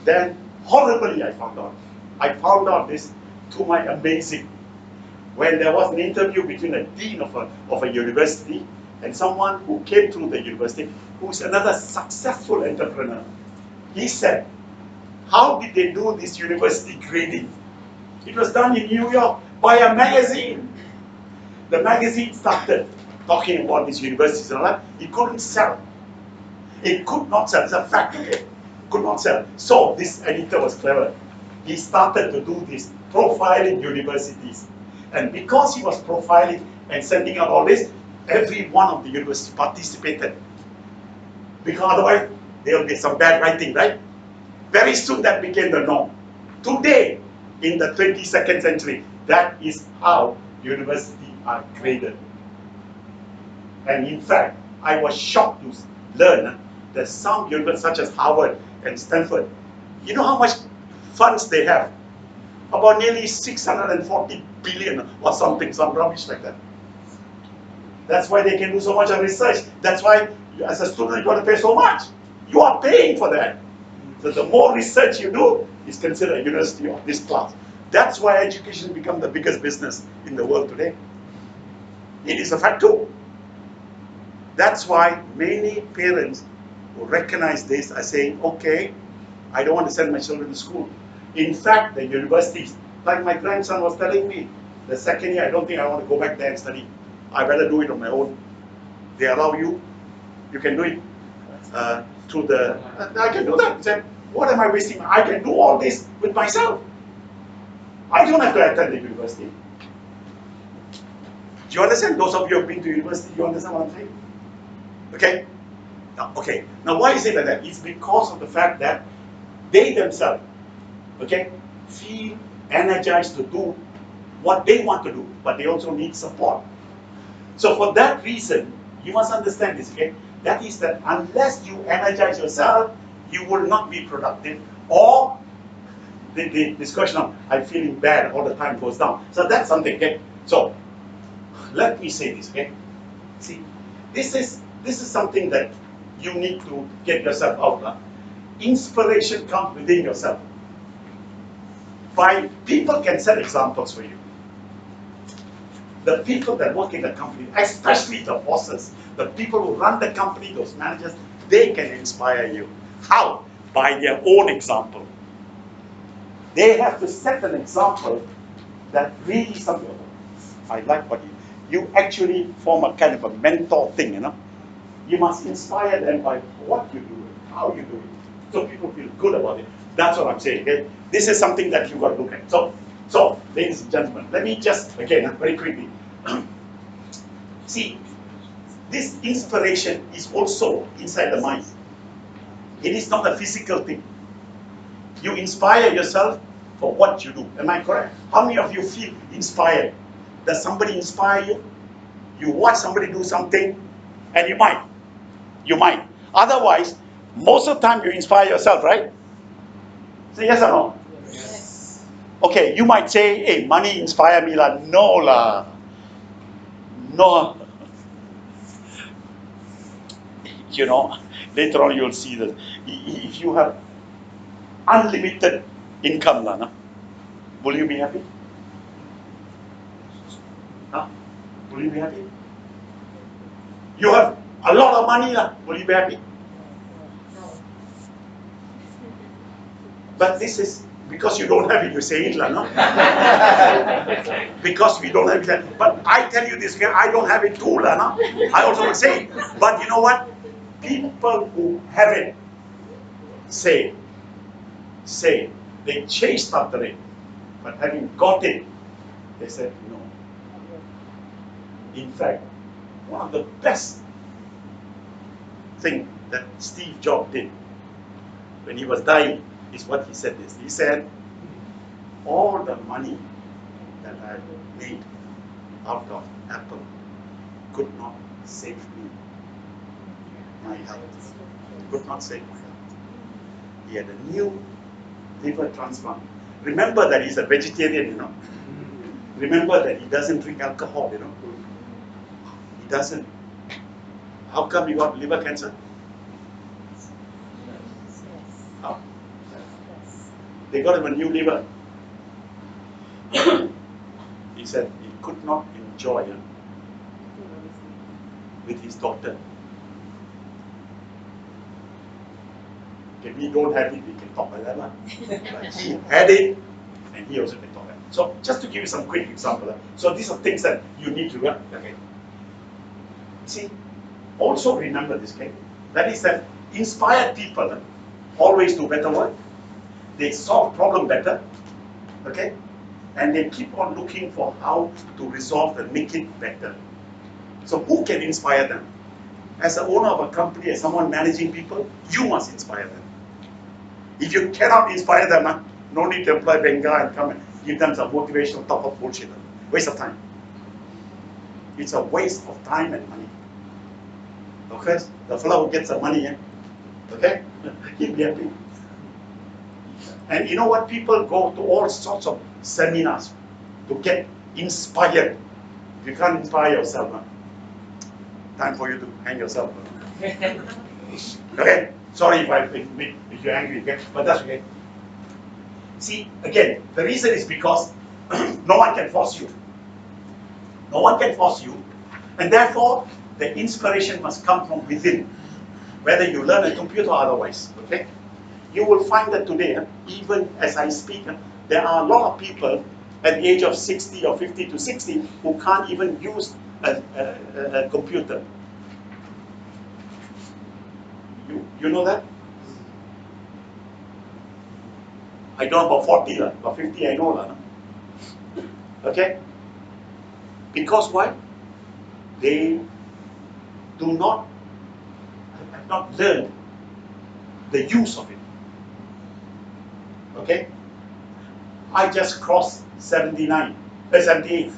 Then horribly I found out. I found out this to my amazing. When there was an interview between a dean of a university and someone who came through the university, who's another successful entrepreneur. He said, how did they do this university grading? It was done in New York by a magazine. The magazine started talking about these universities and all that. It couldn't sell. It could not sell. It's a fact. It could not sell. So this editor was clever. He started to do this, profiling universities. And because he was profiling and sending out all this, every one of the universities participated. Because otherwise, there will be some bad writing, right? Very soon that became the norm. Today, in the 22nd century, that is how universities are graded. And in fact, I was shocked to learn that some universities, such as Harvard and Stanford, you know how much funds they have? About nearly 640 billion or something, some rubbish like that. That's why they can do so much of research. That's why, as a student, you got to pay so much. You are paying for that. So the more research you do, is considered a university of this class. That's why education become the biggest business in the world today. It is a fact too. That's why many parents who recognize this are saying, okay, I don't want to send my children to school. In fact, the universities, like my grandson was telling me, the second year, I don't think I want to go back there and study. I better do it on my own. They allow you, you can do it through the, I can do that. He said, what am I wasting? I can do all this with myself. I don't have to attend the university. Do you understand? Those of you who have been to university, you understand what I'm saying? Okay? Now why is it like that? It's because of the fact that they themselves, feel energized to do what they want to do, but they also need support. So for that reason, you must understand this, That is that unless you energize yourself, you will not be productive, or this question of I'm feeling bad all the time goes down. So that's something, So let me say this, See, this is something that you need to get yourself out. Inspiration comes within yourself. People can set examples for you. The people that work in the company, especially the bosses, the people who run the company, those managers, they can inspire you. How? By their own example. They have to set an example that really something. I like what you actually form a kind of a mentor thing, You must inspire them by what you do, how you do it, so people feel good about it. That's what I'm saying. This is something that you got to look at. So, ladies and gentlemen, let me just again very quickly. See, this inspiration is also inside the mind. It is not a physical thing. You inspire yourself for what you do. Am I correct? How many of you feel inspired? Does somebody inspire you? You watch somebody do something, and you might. Otherwise, most of the time you inspire yourself, right? Say yes or no? Yes. Okay, you might say, hey, money inspire me lah. No lah. No. You know, later on you'll see that if you have unlimited income lah, no? Will you be happy? Huh? Will you be happy? You have a lot of money lah. Will you be happy? No. But this is because you don't have it, you say it lah, no? Because we don't have it. But I tell you this, I don't have it too lah, no? I also will say it. But you know what? People who have it say, they chased after it. But having got it, they said no. In fact, one of the best thing that Steve Jobs did when he was dying is what he said this. He said, all the money that I made out of Apple could not save me, my health. Could not save my health. He had a new liver transplant. Remember that he's a vegetarian, you know. Remember that he doesn't drink alcohol, you know. He doesn't. How come he got liver cancer? How? They got him a new liver. He said he could not enjoy it with his daughter. Okay, we don't have it, we can talk like that. But he had it, and he also can talk like that. So just to give you some quick example. So these are things that you need to learn. Okay. See, also remember this, okay? That is that inspired people always do better work. They solve problem better, okay? And they keep on looking for how to resolve and make it better. So who can inspire them? As the owner of a company, as someone managing people, you must inspire them. If you cannot inspire them, no need to employ Venga and come and give them some motivational top-up bullshit. Waste of time. It's a waste of time and money. Okay? The fellow who gets the money, okay? He'll be happy. And you know what? People go to all sorts of seminars to get inspired. If you can't inspire yourself, time for you to hang yourself. Okay? Sorry if you're angry, okay? But that's okay. See, again, the reason is because no one can force you. No one can force you. And therefore, the inspiration must come from within, whether you learn a computer or otherwise. Okay? You will find that today, even as I speak, there are a lot of people at the age of 60 or 50 to 60 who can't even use a computer. You know that? I don't know about 40, but 50 I know. Okay? Because why? They have not learned the use of it. Okay? I just crossed 78.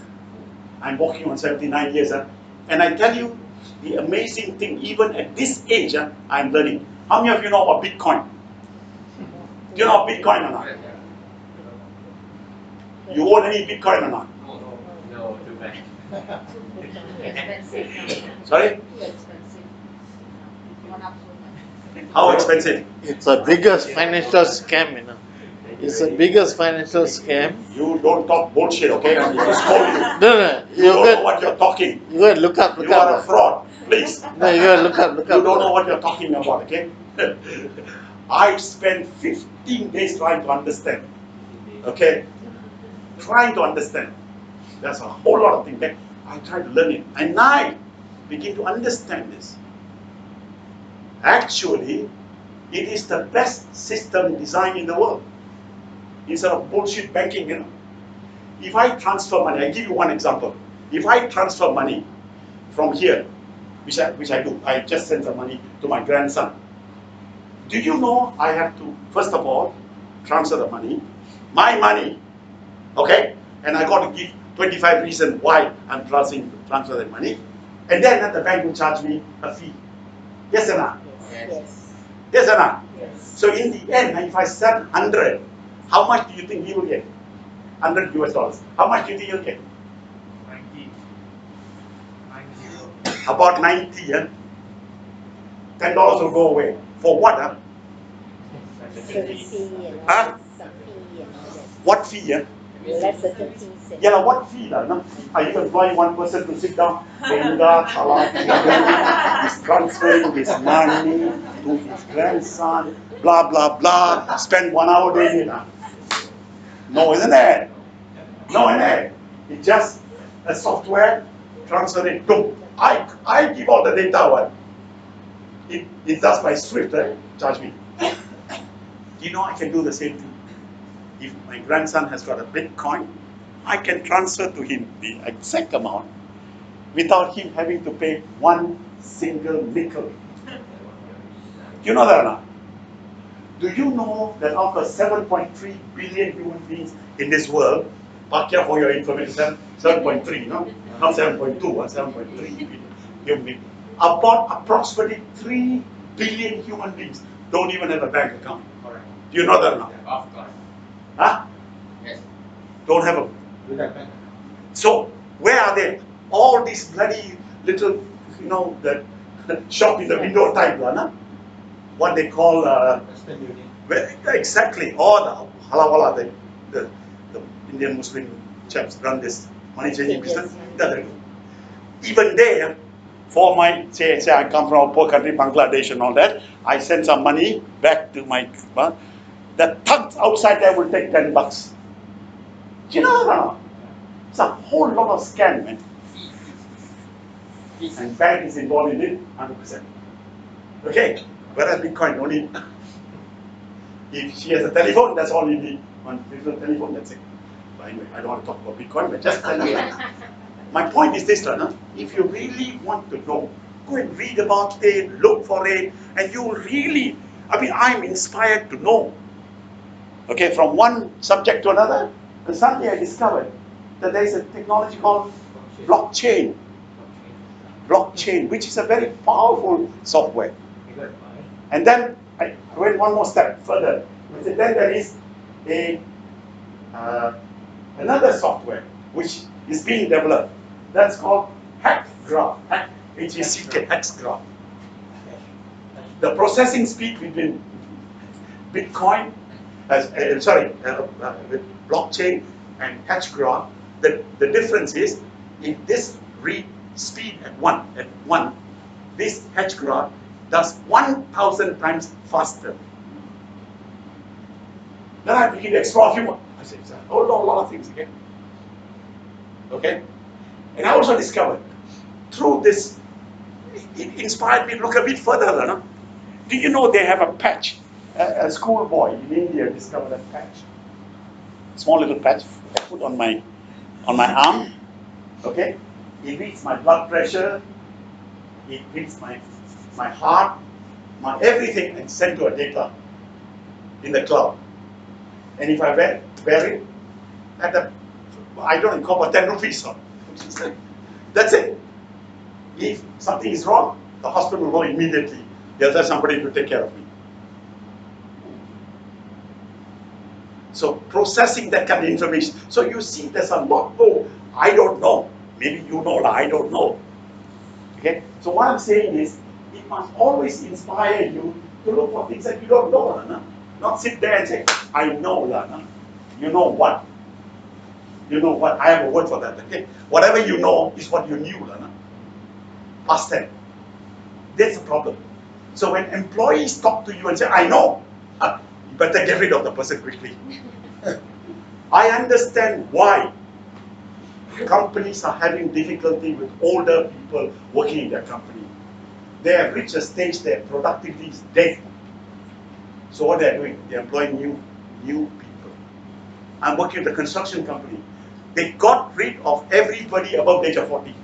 I'm walking on 79 years. And I tell you, the amazing thing, even at this age, I'm learning. How many of you know about Bitcoin? Do you know about Bitcoin or not? You own any Bitcoin or not? No, too bad. Too expensive. Sorry? Too expensive. Gone up so much. How expensive? It's the biggest financial scam, you know. It's the biggest financial scam. You don't talk bullshit, okay? I'm going to scold you. No, You don't know what you're talking. you gotta look up. You are a fraud. Please. No, you gotta look up. You don't know what you're talking about, okay? I spent 15 days trying to understand. Okay? Trying to understand. There's a whole lot of things that I tried to learn it. And I begin to understand this. Actually, it is the best system design in the world. Instead of bullshit banking, you know. If I transfer money, I give you one example. If I transfer money from here, which I do, I just send some money to my grandson. Do you know I have to, first of all, transfer the money, my money, okay? And I got to give 25 reasons why I'm transfer the money. And then the bank will charge me a fee. Yes or no? Yes. Yes or not? Yes. So in the end, if I sell 100, how much do you think he will get? 100 US dollars. How much do you think he'll get? 90. About 90, yeah? $10 will go away. For what, huh? Service fee and all Huh? that, some fee and all that. What fee, yeah? Less certain fees. Yeah, like what fee, no? Are you employing one person to sit down? Venga, he's transferring his money to his grandson, blah, blah, blah. Spend 1 hour daily. No, isn't it? No, isn't it? It's just a software, transfer it, boom. I give all the data, what? It does by Swift, right? Charge me. You know, I can do the same thing. If my grandson has got a Bitcoin, I can transfer to him the exact amount without him having to pay one single nickel. You know that or not? Do you know that out of 7.3 billion human beings in this world, Pakia for your information, 7.3, no? Not 7.2, 7.3 billion human beings. About approximately 3 billion human beings don't even have a bank account. Correct. Do you know that or not? Of course. Huh? Yes. Don't have a. So where are they? All these bloody little, the shop in the window type, no? What they call exactly, all the halawala, the Indian Muslim chaps run this money changing business. Even there, for my say I come from a poor country, Bangladesh and all that, I send some money back to my the thugs outside there will take $10. Do you know that? It's a whole lot of scam, man. And bank is involved in it 100%. Okay? Whereas Bitcoin only, if she has a telephone, that's all you need. One little telephone, that's it. But anyway, I don't want to talk about Bitcoin, but just tell you. My point is this, Lana. If you really want to know, go and read about it, look for it, and you will really, I'm inspired to know. Okay, from one subject to another, and suddenly I discovered that there is a technology called blockchain. Blockchain, which is a very powerful software. And then I went one more step further. Then there is another software which is being developed. That's called HackGraph. H-A-C-K, HackGraph. The processing speed between Bitcoin, with blockchain and HackGraph, the difference is if this read speed at one, this HackGraph does 1,000 times faster. Then I begin to explore a few more. I said, a lot of things again. Okay? And I also discovered, through this, it inspired me to look a bit further. No? Do you know they have a patch? A schoolboy in India discovered a patch. Small little patch I put on my arm. Okay? It reads my blood pressure, it reads my heart, my everything, and send to a data in the cloud. And if I wear it, I don't cover 10 rupees. That's it. If something is wrong, the hospital will go immediately. They'll tell somebody to take care of me. So processing that kind of information. So you see there's a lot more. I don't know. Maybe you know, I don't know. Okay? So what I'm saying is, it must always inspire you to look for things that you don't know. Lana. Not sit there and say, I know, Lana. You know what? You know what? I have a word for that. Okay? Whatever you know is what you knew, Lana. Past tense. That's the problem. So when employees talk to you and say, I know, you better get rid of the person quickly. I understand why companies are having difficulty with older people working in their company. They have reached a stage their productivity is dead. So what they're doing, they're employing new people. I'm working with a construction company. They got rid of everybody above the age of 40.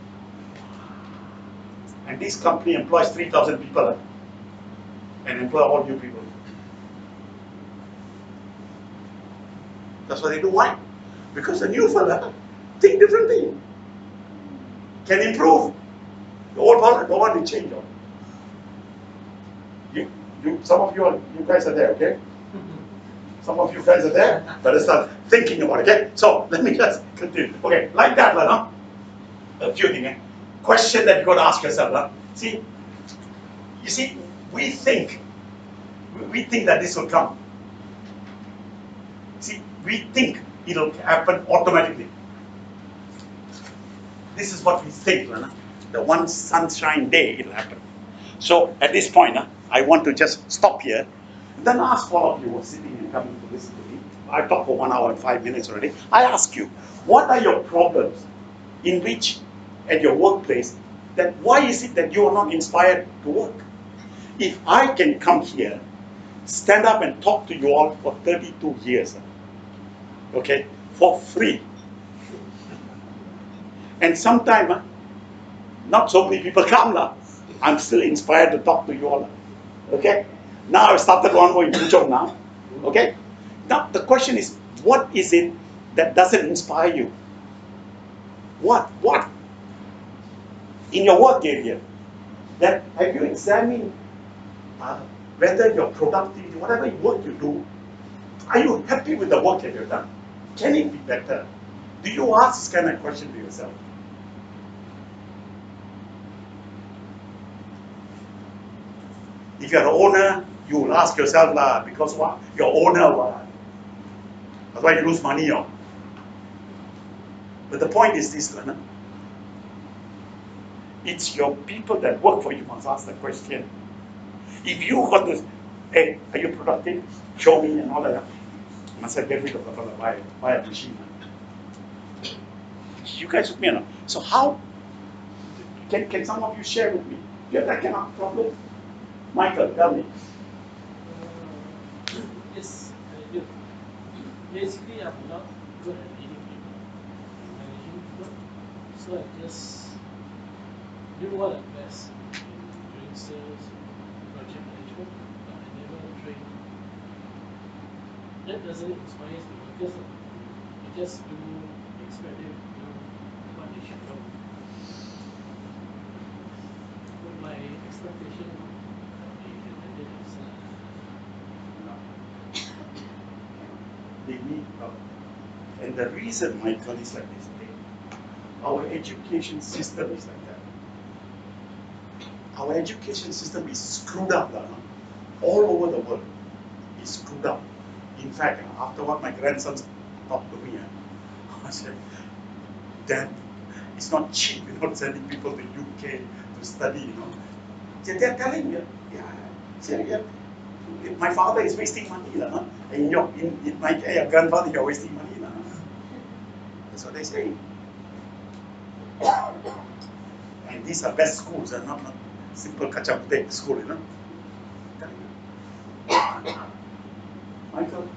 And this company employs 3,000 people and employ all new people. That's what they do. Why? Because the new fella think differently, can improve. The old fella don't want to change. Some of you guys are there, okay? Some of you guys are there. Better start thinking about it, okay? So let me just continue. Okay, like that, no? A few things. Question that you got to ask yourself, no? See, you see, we think that this will come. See, we think it'll happen automatically. This is what we think, no? The one sunshine day it'll happen. So at this point, I want to just stop here. Then ask all of you who are sitting and coming to listen to me. I talked for 1 hour and 5 minutes already. I ask you, what are your problems in which, at your workplace, that why is it that you are not inspired to work? If I can come here, stand up and talk to you all for 32 years, okay, for free. And sometime, not so many people come, I'm still inspired to talk to you all, okay? Now I've started one more in Puchong now, okay? Now the question is, what is it that doesn't inspire you? What? In your work area, that have you examined whether your productivity, whatever work you do, are you happy with the work that you've done? Can it be better? Do you ask this kind of question to yourself? If you're the owner, you will ask yourself, because what? You're owner, what? That's why you lose money. But the point is this, it's your people that work for you must ask the question. If you got this, hey, are you productive? Show me and all that. You must have get rid of the fellow, buy a machine. You guys with me or not? So how, can some of you share with me? Do you have that kind of problem? Michael, tell me. Yes, I do. Basically, I'm not good at leading people, managing people, so I just do what I'm best in doing sales, project management, but I never train. That doesn't inspire the workers. I just do expect them to do what they should do. But my expectation They need help. And the reason, Michael, is like this. Our education system is like that. Our education system is screwed up all over the world. It's screwed up. In fact, after what my grandsons talked to me, I said, Dad, it's not cheap, sending people to UK to study, They're telling me, yeah, my father is wasting money, and in my your grandfather, you're wasting money. That's what they say. And these are best schools, not simple kacang school, Michael,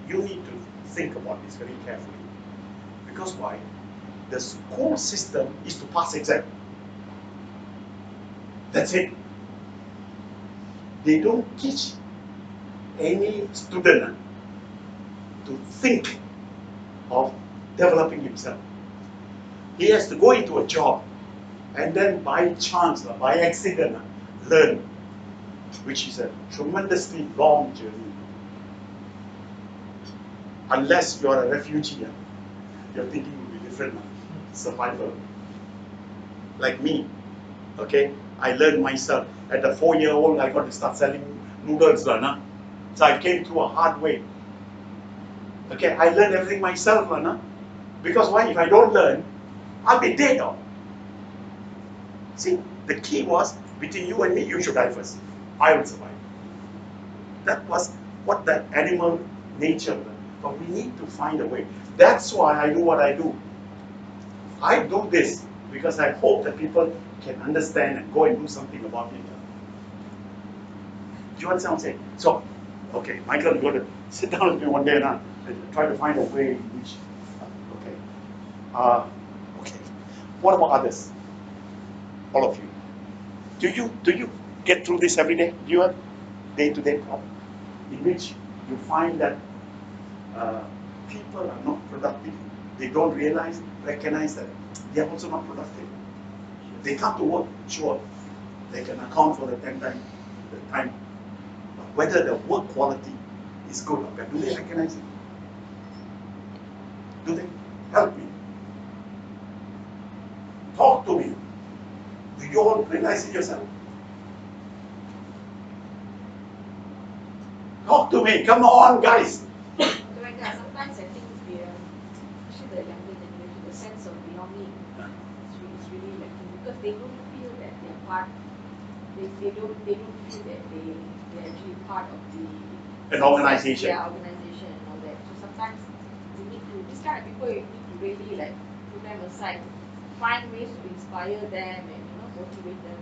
you need to think about this very carefully. Because why? The school system is to pass exam. That's it. They don't teach any student to think of developing himself. He has to go into a job and then by chance, by accident, learn, which is a tremendously long journey. Unless you're a refugee, your thinking will be different. Survival. Like me, okay? I learned myself. At a 4-year-old, I got to start selling noodles. So I came through a hard way. Okay, I learned everything myself. Because why? If I don't learn, I'll be dead. See, the key was, between you and me, you should die first. I will survive. That was what the animal nature was. But we need to find a way. That's why I do what I do. I do this because I hope that people can understand and go and do something about it. Do you understand what I'm saying? So, okay, Michael, you're going to sit down with me one day and try to find a way in which, okay. Okay. What about others? All of you. Do you get through this every day? Do you have day-to-day problem in which you find that people are not productive? They don't recognize that they are also not productive. They come to work, sure, they can account for the 10 times the time. Whether the work quality is good or bad, do they recognize it? Do they help me? Talk to me. Do you all realize it yourself? Talk to me. Come on, guys. Venga, sometimes I think especially the younger generation, the sense of belonging is really lacking because they don't feel that they're part. They don't feel that they're actually part of An organization. Yeah, organization and all that. So sometimes we need to, this kind of people, you need to really like put them aside, find ways to inspire them and motivate them.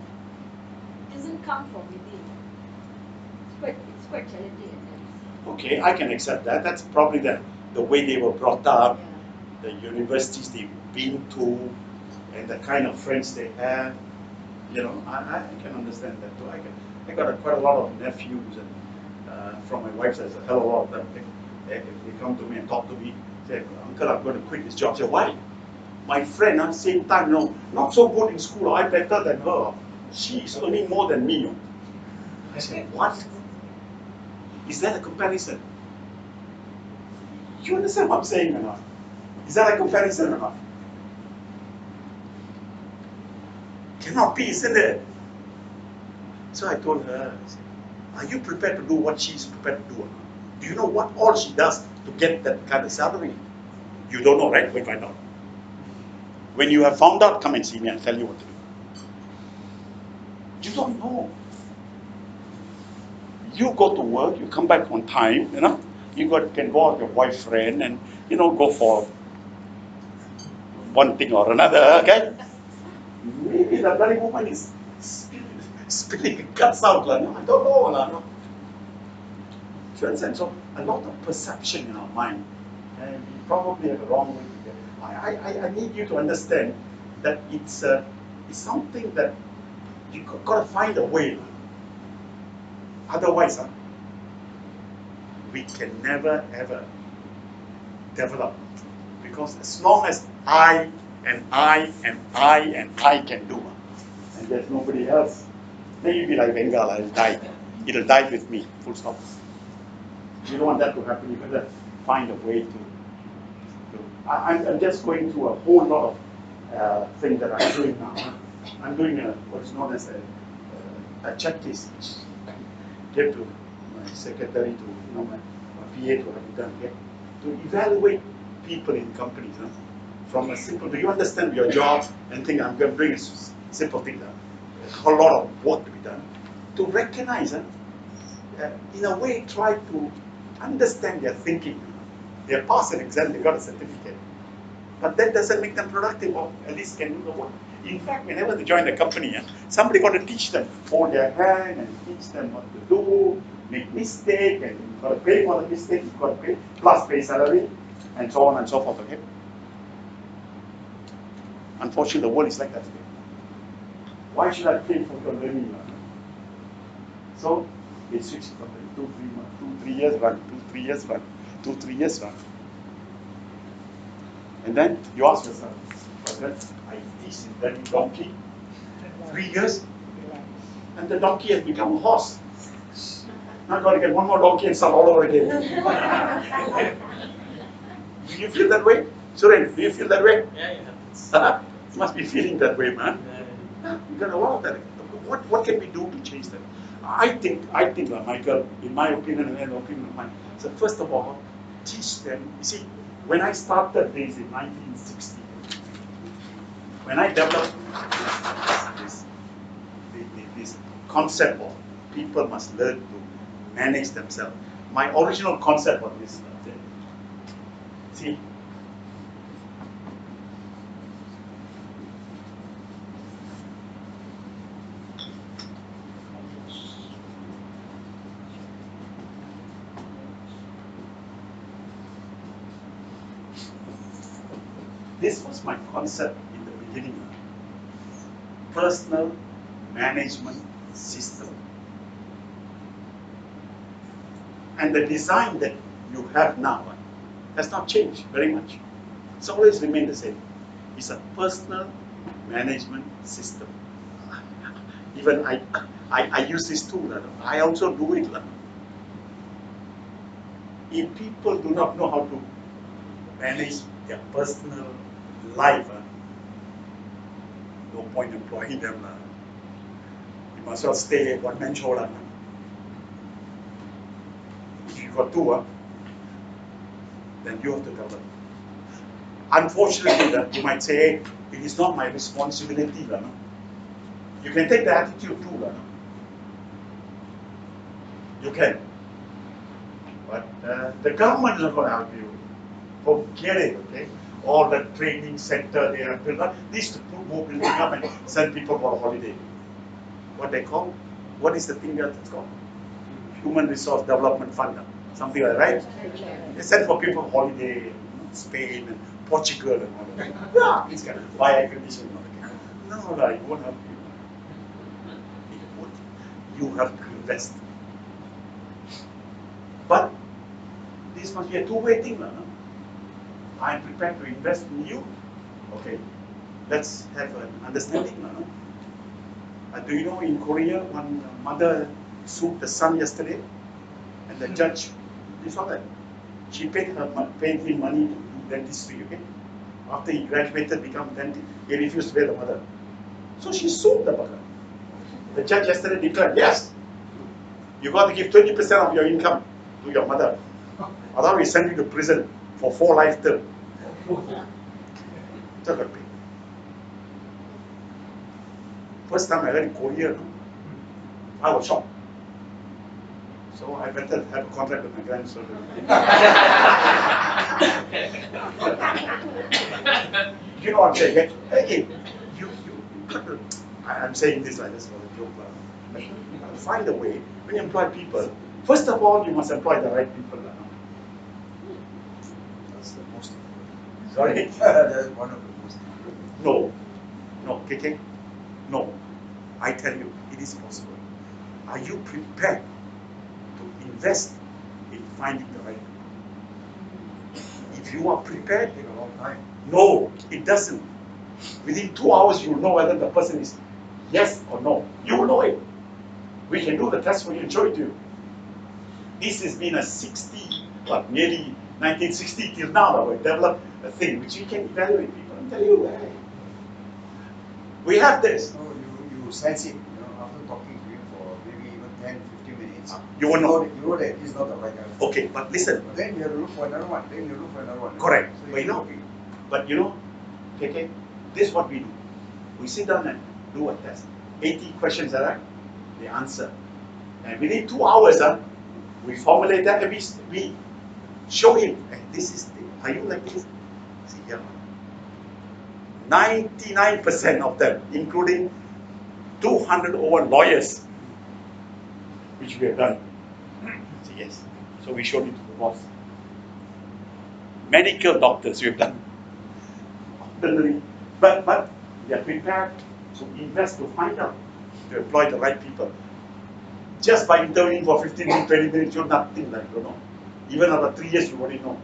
It doesn't come from within. It's quite challenging at times. Okay, I can accept that. That's probably the way they were brought up, Yeah. the universities they've been to, and the kind of friends they have. I can understand that too. I got quite a lot of nephews, and from my wife, there's a hell of a lot of them. They come to me and talk to me, say, Uncle, I'm going to quit this job. I say, why? My friend, at the same time, not so good in school. I'm better than her. She's earning more than me. I said, what? Is that a comparison? You understand what I'm saying or not? Is that a comparison or not? Cannot be, isn't it? So I told her, I said, are you prepared to do what she's prepared to do? Do you know what all she does to get that kind of salary? You don't know, right? We'll find out. When you have found out, come and see me and tell you what to do. You don't know. You go to work, you come back on time, you can go out with your boyfriend and, go for one thing or another, okay? Maybe the bloody woman is spilling guts out, I don't know. No. So, in sense of a lot of perception in our mind, and we probably have the wrong way to get it. I need you to understand that it's something that you got to find a way. Otherwise, we can never ever develop. Because as long as I and I and I and I can do, and there's nobody else, then you'll be like Venga, I'll die. It'll die with me, full stop. You don't want that to happen. You gotta find a way to. I'm just going through a whole lot of things that I'm doing now. I'm doing what's known as a checklist, which I give to my secretary, to my PA to have it done, okay? To evaluate people in companies. From a simple, do you understand your job and think I'm going to bring a simple thing, a lot of work to be done, to recognize, in a way, try to understand their thinking. They passed an exam, they got a certificate. But that doesn't make them productive, or at least can do the work. In fact, whenever they join the company, somebody got to teach them, hold their hand and teach them what to do, make mistake, and you've got to pay for the mistake, you've got to pay, plus pay salary, and so on and so forth, okay? Unfortunately, the world is like that today. Why should I pay for your learning? So, they switch from 2, 3 years run, 2, 3 years run, 2, 3 years run. And then you ask yourself, I teach that donkey 3 years, and the donkey has become a horse. Now I've got to get one more donkey and start all over again. Do you feel that way? Suren, do you feel that way? Yeah, it happens. You must be feeling that way, man. Yeah. You got a lot of that. What can we do to change that? I think, Michael, in my opinion and in the opinion of mine, so first of all, teach them. You see, when I started this in 1960, when I developed this concept of people must learn to manage themselves, my original concept was this. See, this was my concept in the beginning. Personal management system. And the design that you have now has not changed very much. It's always remained the same. It's a personal management system. Even I use this tool. I also do it. If people do not know how to manage their personal life, no point employing them. You must well stay one-man show. If you got two, then you have to cover. Unfortunately, you might say, hey, it is not my responsibility. You can take the attitude too. You can. But the government is not going to help you. Forget it, okay? All the training center they have built up. They used to put more building up and send people for a holiday. What they call? What is the thing that it's called? Human Resource Development Fund. Something like that, right? They send for people for holiday in Spain and Portugal and all that. Yeah, it's kind of buy air conditioning. No, it won't help you. It won't. You have to invest. But this must be a two-way thing. No? I'm prepared to invest in you. Okay, let's have an understanding. No? Do you know in Korea, one mother sued the son yesterday, and the judge, you saw that? She paid him money to do dentistry, okay? After he graduated, become dentist, he refused to pay the mother. So she sued the mother. The judge yesterday declared, yes, you got to give 20% of your income to your mother. Otherwise, we send you to prison for 4 life term. First time I heard in Korea, I was shocked. So I better have a contract with my grandson. You know what I'm saying? Hey, you got to, I'm saying this like this for a joke. But you got to find a way when you employ people. First of all, you must employ the right people. That's the most important. Sorry? That's one of the most important. No, KK, no. I tell you, it is possible. Are you prepared to invest in finding the right people? If you are prepared, Take a long time. no, it doesn't. Within 2 hours, you will know whether the person is yes or no. You will know it. We can do the test for you and show it to you. This has been a 60, nearly 1960 till now, we developed a thing which we can evaluate people and tell you, hey, we have this. No, you sense it, after talking to him for maybe even 10, 15 minutes. You will know. You know that he's not the right guy. Okay, but listen. But then you have to look for another one. Then you look for another one. Correct. So But you know, KK, this is what we do. We sit down and do a test. 80 questions, right? The answer. And within 2 hours, we formulate that and we show him, hey, this is, are you like this? See, yeah. 99% of them, including 200 over lawyers, which we have done. See, yes. So we showed it to the boss. Medical doctors, we have done. But they are prepared to invest to find out, to employ the right people. Just by interviewing for 15 minutes, 20 minutes, you're nothing like, Even after 3 years, you already know.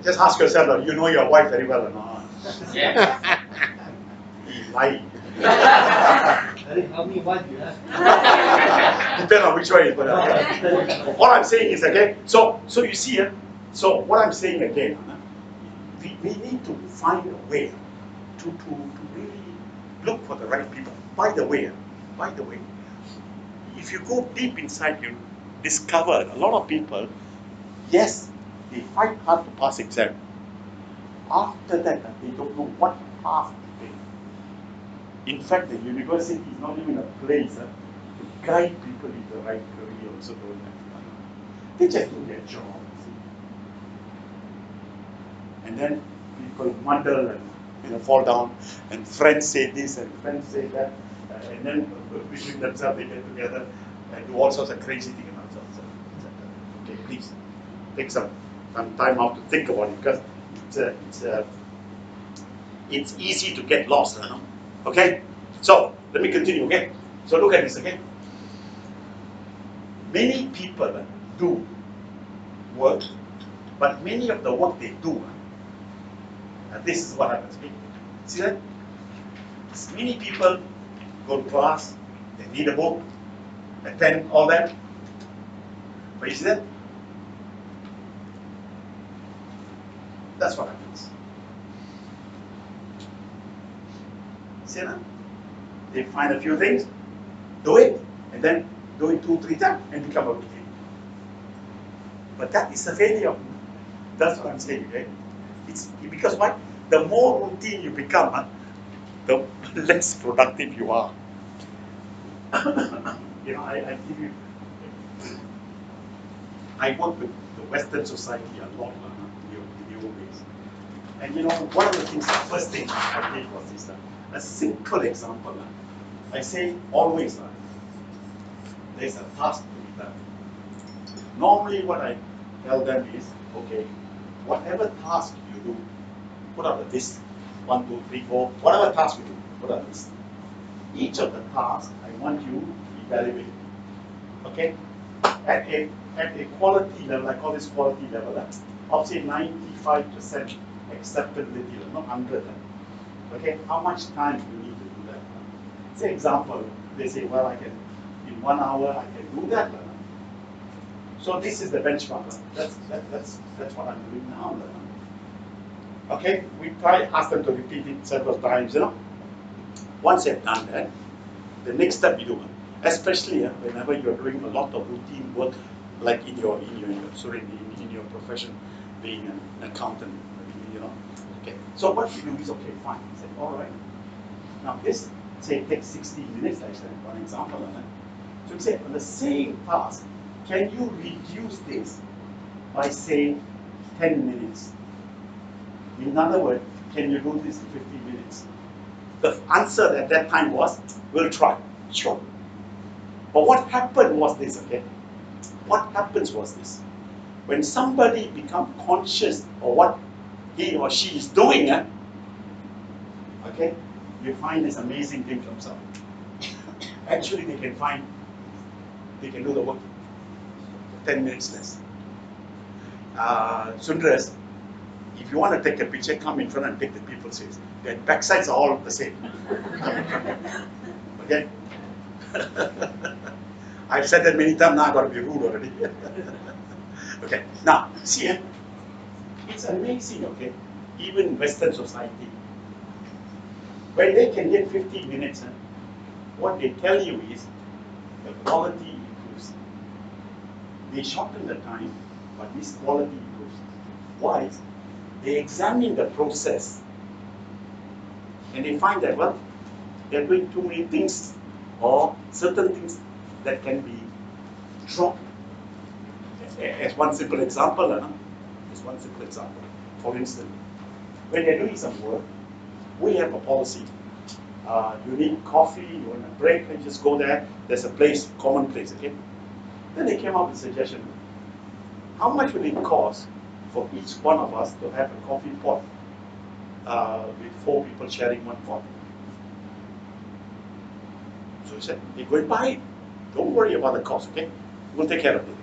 Just ask yourself, you know your wife very well or not? Yes. He's lying. How many wives you have? Depends on which way. But what I'm saying is, okay, so you see, so what I'm saying again, we need to find a way to really look for the right people. By the way, if you go deep inside, you discover a lot of people, yes, they fight hard to pass exam. After that, they don't know what path to take. In fact, the university is not even a place to guide people in the right career. Also, don't have. They just do their job. And then people muddle and fall down, and friends say this and friends say that, and then between themselves they get together and do all sorts of crazy things. Okay, please take some time out to think about it, because it's easy to get lost. Okay, so let me continue. Okay, so look at this. Okay, many people do work, but many of the work they do. And this is what happens. See that? Many people go to class, They need a book, a pen, all that. But you see that? That's what happens. See that? They find a few things, do it, and then do it 2-3 times and become a routine. But that is a failure. That's what I'm saying, okay? It's because what? The more routine you become, the less productive you are. You know, I give you, I work with the Western society a lot in the old days. And you know, one of the things, the first thing I did was this, a simple example. I say always, there's a task to be done. Normally what I tell them is, okay, whatever task you do, put out a list, 1, 2, 3, 4, whatever task you do, put out a list. Each of the tasks, I want you to evaluate. Okay? At a quality level, I call this quality level, I'll say 95% acceptability level, not 100. Okay? How much time do you need to do that? Say example, they say, well, in 1 hour, I can do that. So this is the benchmark. That's what I'm doing now. Okay? We ask them to repeat it several times, you know. Once they've done that, the next step you do, especially whenever you're doing a lot of routine work, like in your profession, being an accountant, you know. Okay. So what you do is, okay, fine. You say, all right. Now this, say, takes 60 minutes. I said one example on that. So you say on the same task, can you reduce this by say 10 minutes? In other words, can you do this in 15 minutes? The answer at that time was, we'll try, sure. But what happened was this, okay? What happens was this. When somebody becomes conscious of what he or she is doing, okay, you find this amazing thing comes up. Actually, they can do the work 10 minutes less. Sundras, if you want to take a picture, come in front and take the people's face. Their backsides are all the same. Okay? I've said that many times, now I've got to be rude already. Okay, now, see, it's amazing, okay? Even Western society, when they can get 15 minutes, what they tell you is the quality improves. They shorten the time, but this quality improves. Why? They examine the process and they find that, well, they're doing too many things or certain things that can be dropped. As one simple example, for instance, when they're doing some work, we have a policy. You need coffee, you want a break, and just go there. There's a place, common place, okay? Then they came up with a suggestion. How much would it cost for each one of us to have a coffee pot with 4 people sharing one pot? So he said, they go and buy it. Don't worry about the cost, okay? We'll take care of it.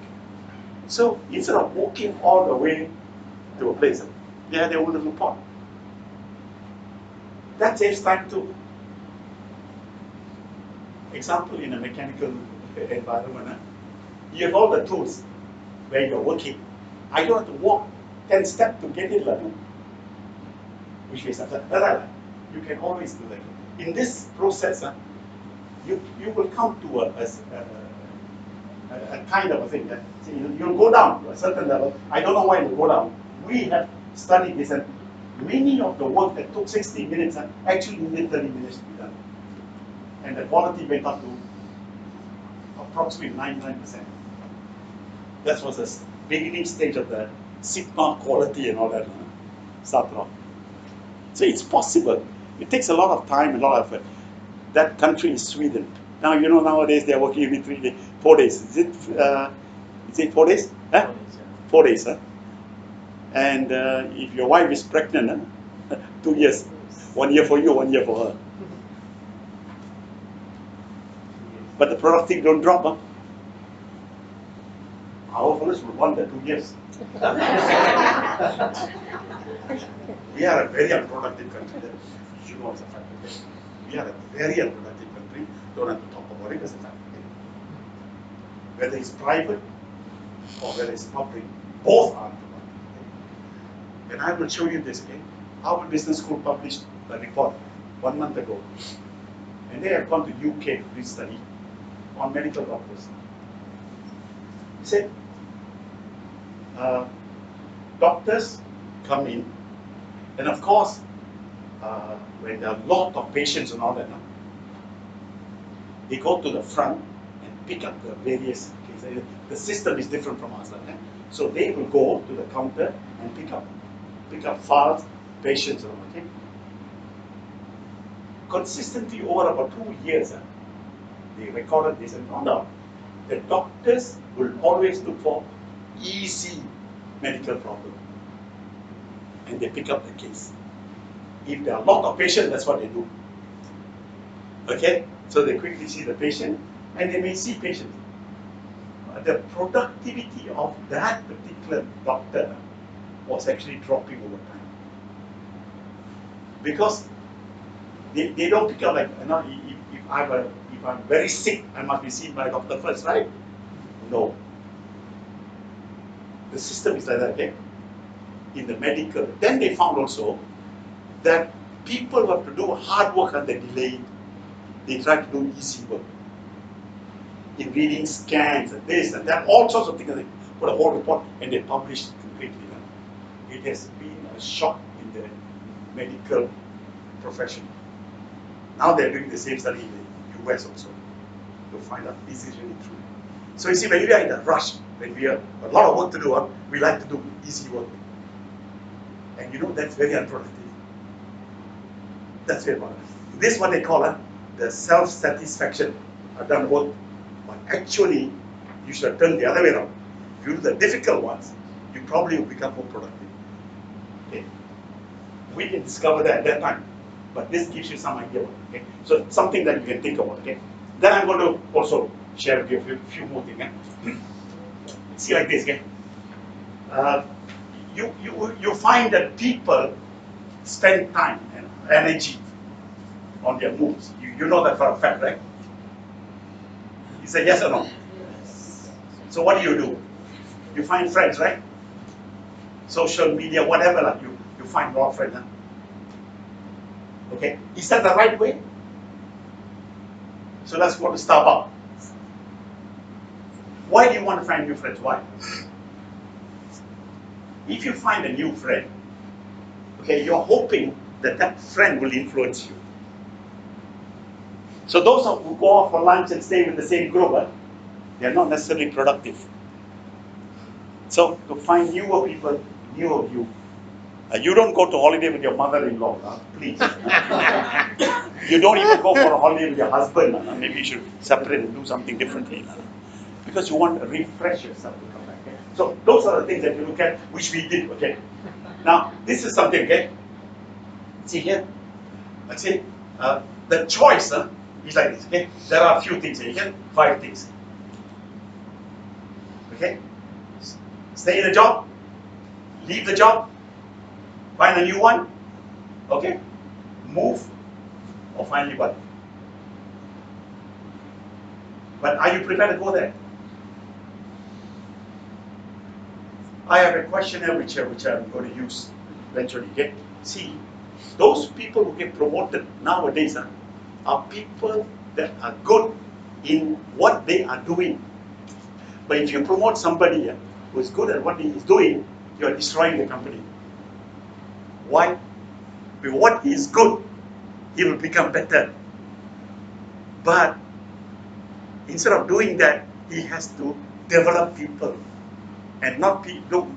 So instead of walking all the way to a place, they have their own little pot. That saves time too. Example, in a mechanical environment, you have all the tools where you're working. I don't have to walk 10 steps to get it, which is you can always do that. In this process, you will come to a kind of a thing that you'll go down to a certain level. I don't know why you'll go down. We have studied this, and many of the work that took 60 minutes actually needed 30 minutes to be done. And the quality went up to approximately 99%. That was the beginning stage of the Sigma quality and all that started off. So it's possible. It takes a lot of time, a lot of effort. That country is Sweden. Now, you know, nowadays they're working every 3 days, 4 days. Is it 4 days? 4 days, huh? And if your wife is pregnant, 2 years. 1 year for you, 1 year for her. But the productivity don't drop, huh? Our fellows would want the 2 years. We are a very unproductive country. You know, we we are a very unproductive country. Don't have to talk about it, doesn't matter. Whether it's private or whether it's public, both are unproductive. And I will show you this again. Harvard Business School published a report 1 month ago. And they have gone to UK to do study on medical doctors. He said, doctors come in, and of course, when there are a lot of patients and all that, they go to the front and pick up the various cases. The system is different from us. So they will go to the counter and pick up files, patients and all that. Okay? Consistently over about 2 years, they recorded this and found out that doctors will always look for easy medical problem. And they pick up the case. If there are a lot of patients, that's what they do. Okay? So they quickly see the patient, and they may see patients. The productivity of that particular doctor was actually dropping over time. Because they don't pick up like, if I'm very sick, I must be seen by a doctor first, right? No. The system is like that, okay? In the medical. Then they found also that people who have to do hard work and they delay it. They try to do easy work. In reading scans and this and that, all sorts of things. They put a whole report and they publish it completely. It has been a shock in the medical profession. Now they're doing the same study in the US also to find out this is really true. So you see, when we are in a rush, when we have a lot of work to do, we like to do easy work. And you know, that's very unproductive. That's very unproductive. This is what they call the self-satisfaction. I've done work. But actually, you should turn the other way around. If you do the difficult ones, you probably will become more productive. Okay. We didn't discover that at that time. But this gives you some idea. Okay. So something that you can think about. Okay. Then I'm going to also share with you a few more things. Okay? See like this. Okay. You find that people spend time and energy on their moves. You know that for a fact, right? You say yes or no? Yes. So what do? You find friends, right? Social media, whatever, like you find a lot of friends. Huh? Okay, is that the right way? So let's go to Starbucks. Why do you want to find new friends? Why? If you find a new friend, okay, you're hoping that that friend will influence you. So those who go off for lunch and stay with the same group, they're not necessarily productive. So to find newer people, newer you. You don't go to holiday with your mother-in-law, please. You don't even go for a holiday with your husband. Maybe you should separate and do something differently. Because you want to refresh yourself to come back. Okay? So those are the things that you look at, which we did. Okay. Now this is something. Okay. See here. Let's see. The choice is like this. Okay. There are a few things here. Okay? 5 things. Okay. Stay in the job. Leave the job. Find a new one. Okay. Move. Or finally what? But are you prepared to go there? I have a questionnaire which I'm going to use eventually. Okay? See, those people who get promoted nowadays are people that are good in what they are doing. But if you promote somebody who is good at what he is doing, you are destroying the company. Why? Because what he is good, he will become better. But instead of doing that, he has to develop people. And not people.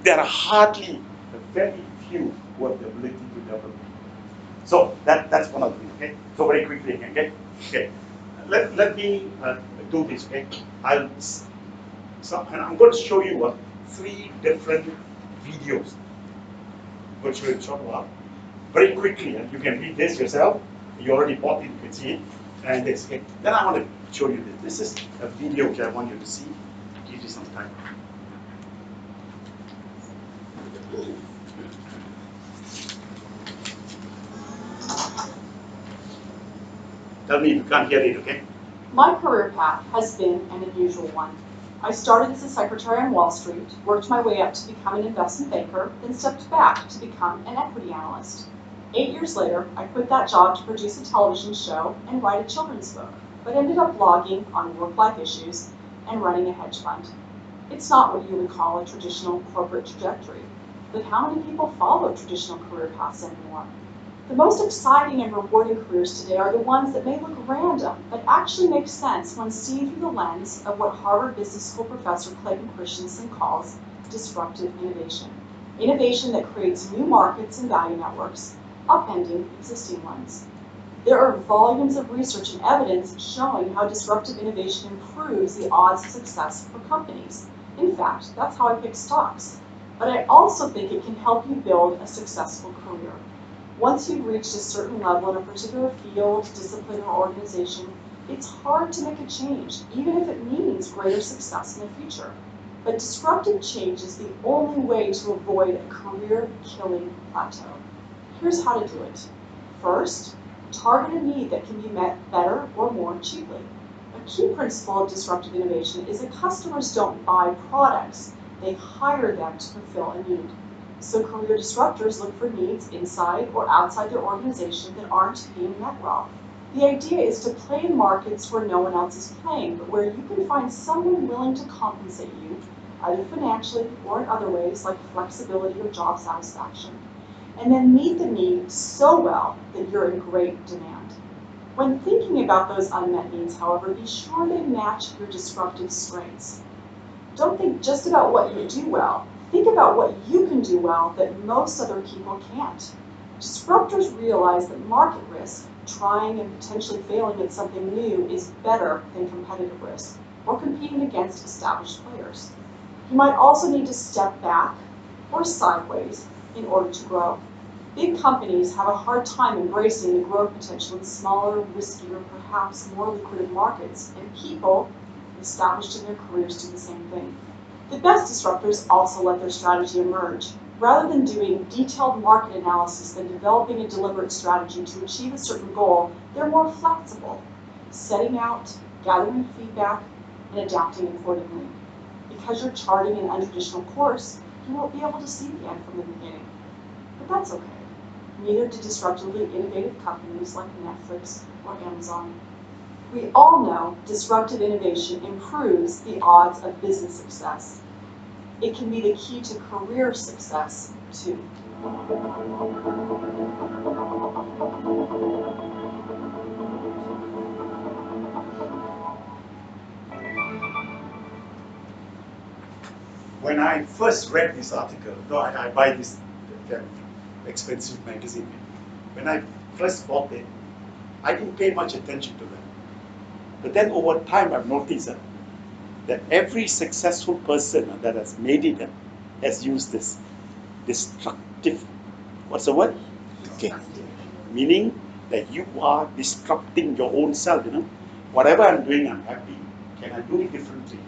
There are hardly very few who have the ability to develop people. So that's one of the things. Okay. So very quickly again. Okay. Okay. Let me do this. Okay. And I'm going to show you 3 different videos. I'm going to show you in a short while. Very quickly, and you can read this yourself. You already bought it. You can see it. And this. Okay. Then I want to show you this. This is a video which I want you to see. Give you some time. Tell me if you can't hear it, okay? My career path has been an unusual one. I started as a secretary on Wall Street, worked my way up to become an investment banker, then stepped back to become an equity analyst. 8 years later, I quit that job to produce a television show and write a children's book, but ended up blogging on work-life issues and running a hedge fund. It's not what you would call a traditional corporate trajectory, but how many people follow traditional career paths anymore? The most exciting and rewarding careers today are the ones that may look random, but actually make sense when seen through the lens of what Harvard Business School professor Clayton Christensen calls disruptive innovation. Innovation that creates new markets and value networks, upending existing ones. There are volumes of research and evidence showing how disruptive innovation improves the odds of success for companies. In fact, that's how I pick stocks. But I also think it can help you build a successful career. Once you've reached a certain level in a particular field, discipline, or organization, it's hard to make a change, even if it means greater success in the future. But disruptive change is the only way to avoid a career-killing plateau. Here's how to do it. First, target a need that can be met better or more cheaply. A key principle of disruptive innovation is that customers don't buy products, they hire them to fulfill a need. So career disruptors look for needs inside or outside their organization that aren't being met well. The idea is to play in markets where no one else is playing, but where you can find someone willing to compensate you, either financially or in other ways like flexibility or job satisfaction, and then meet the need so well that you're in great demand. When thinking about those unmet needs, however, be sure they match your disruptive strengths. Don't think just about what you do well. Think about what you can do well that most other people can't. Disruptors realize that market risk, trying and potentially failing at something new, is better than competitive risk, or competing against established players. You might also need to step back or sideways in order to grow. Big companies have a hard time embracing the growth potential in smaller, riskier, perhaps more lucrative markets, and people established in their careers do the same thing. The best disruptors also let their strategy emerge. Rather than doing detailed market analysis and developing a deliberate strategy to achieve a certain goal, they're more flexible, setting out, gathering feedback, and adapting accordingly. Because you're charting an untraditional course, you won't be able to see the end from the beginning. But that's okay. Neither do disruptively innovative companies like Netflix or Amazon. We all know disruptive innovation improves the odds of business success. It can be the key to career success, too. When I first read this article, though I buy this very expensive magazine, when I first bought it, I didn't pay much attention to that. But then over time, I've noticed that every successful person that has made it has used this destructive, what's the word? Okay. Meaning that you are disrupting your own self, Whatever I'm doing, I'm happy. Can I do it differently?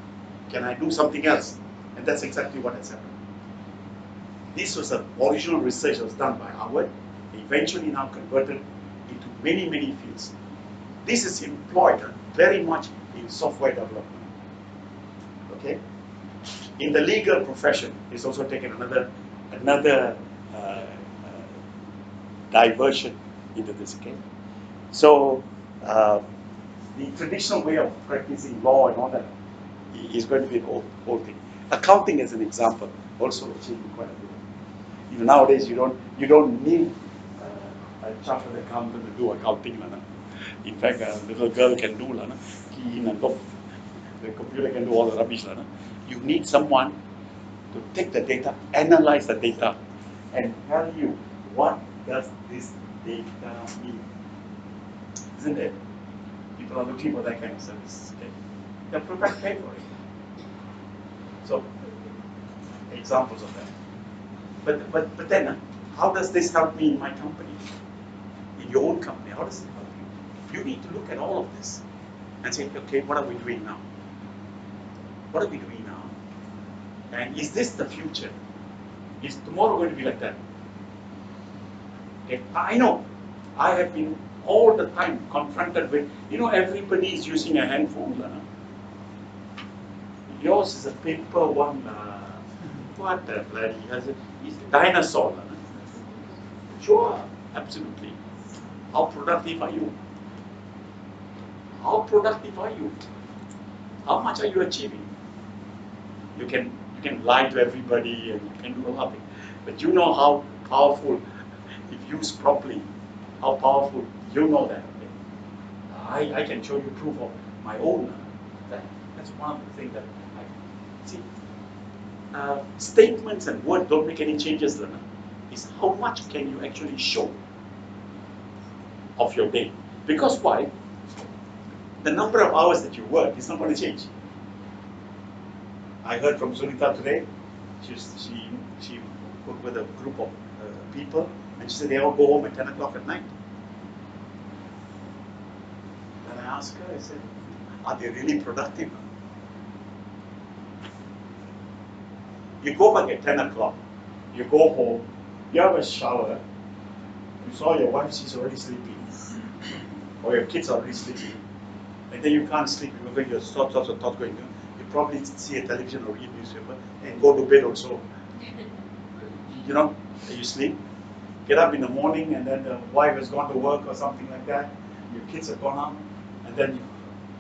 Can I do something else? And that's exactly what has happened. This was an original research that was done by Howard, eventually now converted into many, many fields. This is employed very much in software development. Okay? In the legal profession, it's also taken another diversion into this. Okay? So the traditional way of practicing law and all that is going to be an old thing. Accounting, as an example, also achieving quite a bit. Even nowadays, you don't need a chartered accountant to do accounting. In fact, a little girl can do key in and look. The computer can do all the rubbish. You need someone to take the data, analyze the data, and tell you what does this data mean. Isn't it? People are looking for that kind of service. Okay? They're prepared to pay for it. So, examples of that. But then, how does this help me in my company? In your own company, how does it help you? You need to look at all of this and say, okay, what are we doing now? What are we doing now? And is this the future? Is tomorrow going to be like that? Okay, I know I have been all the time confronted with, everybody is using a handphone. Yours is a paper one. What the bloody has it? It's a dinosaur. Sure, absolutely. How productive are you? How productive are you? How much are you achieving? You can lie to everybody and you can do a lot of things. But you know how powerful, if used properly, how powerful, you know that. Okay? I can show you proof of my own. That's one of the things that I see. Statements and words don't make any changes, learner. It's how much can you actually show of your day. Because why? The number of hours that you work is not going to change. I heard from Sunita today. She worked with a group of people, and she said they all go home at 10 o'clock at night. And I asked her, I said, are they really productive? You go back at 10 o'clock, you go home, you have a shower, you saw your wife, she's already sleeping, or your kids are already sleeping, and then you can't sleep because your thoughts going on. You probably see a television or read newspaper and go to bed also. You sleep, get up in the morning, and then the wife has gone to work or something like that, your kids have gone out, and then you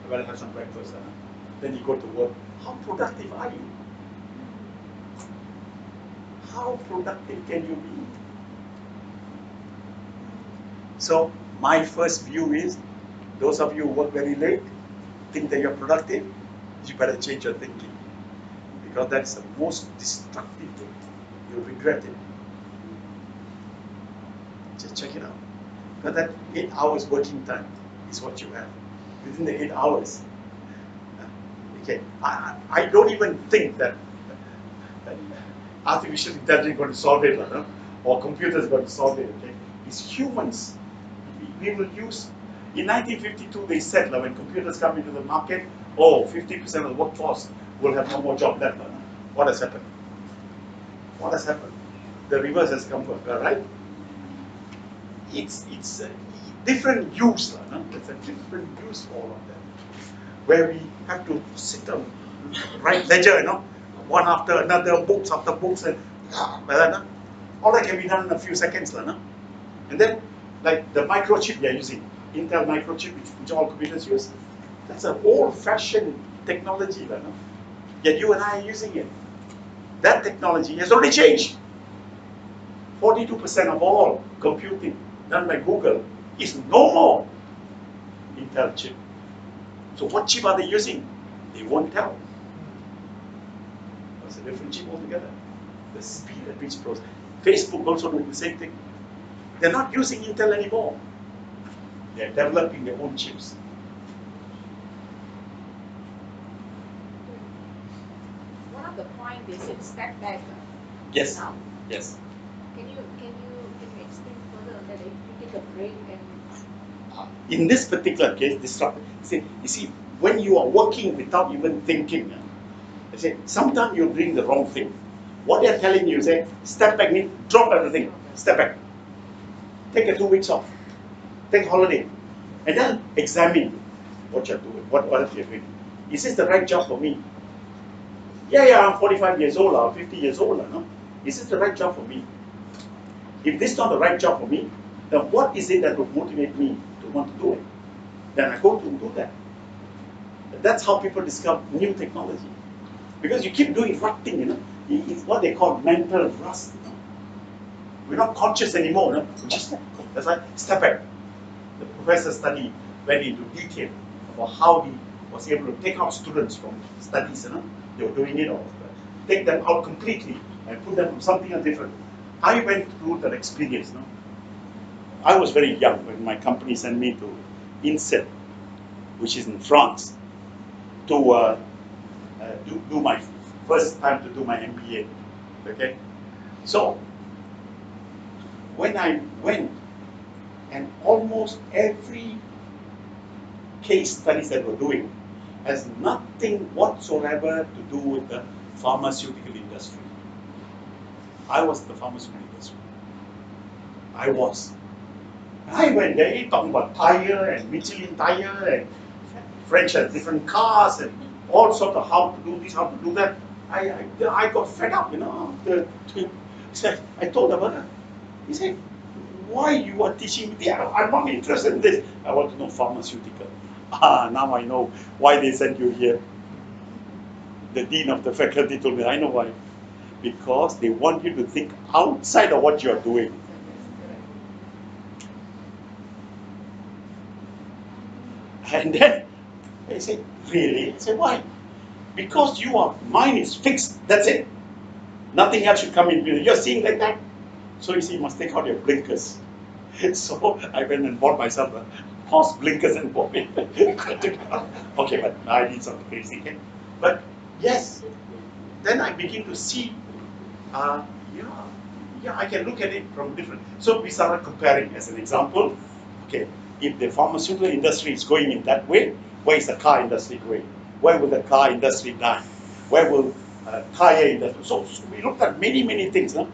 better have some breakfast, then you go to work. How productive are you? How productive can you be? So my first view is, those of you who work very late, think that you're productive, you better change your thinking. Because that's the most destructive thing. You'll regret it. Just check it out. Because that 8 hours working time is what you have. Within the 8 hours. Okay. I don't even think that artificial intelligence is going to solve it, or computers are going to solve it. Okay? It's humans. We will use. In 1952, they said when computers come into the market, 50% of the workforce will have no more job left. What has happened? What has happened? The reverse has come, right? It's a different use. It's a different use for all of them. Where we have to sit down, write ledger, one after another, books after books, and all that can be done in a few seconds. And then, like the microchip they are using, Intel microchip, which all computers use, that's an old-fashioned technology. Yet you and I are using it. That technology has already changed. 42% of all computing done by Google is no more Intel chip. So what chip are they using? They won't tell. It's a different chip altogether. The speed at which process. Facebook also doing the same thing. They're not using Intel anymore. They're developing their own chips. One of the points they said step back. Yes. Now, Yes. can you explain further on that? If you take a break and In this particular case, disrupt. You see, when you are working without even thinking, sometimes you're doing the wrong thing. What they're telling you, step back, means drop everything, step back. Take a 2 weeks off. Take a holiday. And then examine what you're doing, what you're doing. Is this the right job for me? Yeah, I'm 45 years old, I'm 50 years old. No? Is this the right job for me? If this is not the right job for me, then what is it that would motivate me to want to do it? Then I go to do that. That's how people discover new technology. Because you keep doing rutting, it's what they call mental rust. We're not conscious anymore. We just, that's why, step back. The professor study went into detail about how he was able to take out students from studies, they were doing it, or take them out completely and put them on something different. I went through that experience. I was very young when my company sent me to INSEAD, which is in France, to do my first time to do my MBA. Okay, so when I went, and almost every case studies that we're doing has nothing whatsoever to do with the pharmaceutical industry. I was in the pharmaceutical industry. I was. I went there, he talking about tire and Michelin tire and French has different cars and all sorts of how to do this, how to do that. I got fed up, you know. I told the brother, he said, why you are teaching me? I'm not interested in this. I want to know pharmaceutical. Now I know why they sent you here. The dean of the faculty told me, I know why. Because they want you to think outside of what you're doing. And then I said, really? I said, why? Because your mind is fixed. That's it. Nothing else should come in. You're seeing like that. So you see, you must take out your blinkers. So I went and bought myself a horse blinkers and bought it. Okay, but I did something crazy. Okay? But yes, then I begin to see, I can look at it from different. So we started comparing as an example. Okay, if the pharmaceutical industry is going in that way, where is the car industry going? Where will the car industry die? Where will tire industry? So we looked at many, many things. Huh?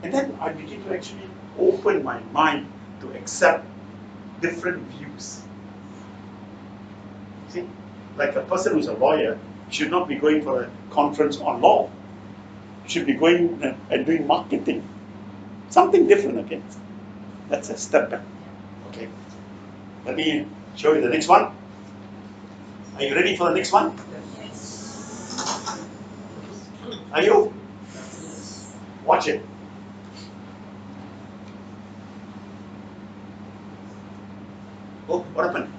And then I begin to actually open my mind to accept different views. See, like a person who's a lawyer should not be going for a conference on law. Should be going and doing marketing. Something different, okay? That's a step back. Okay. Let me show you the next one. Are you ready for the next one? Are you? Watch it. Oh, what happened?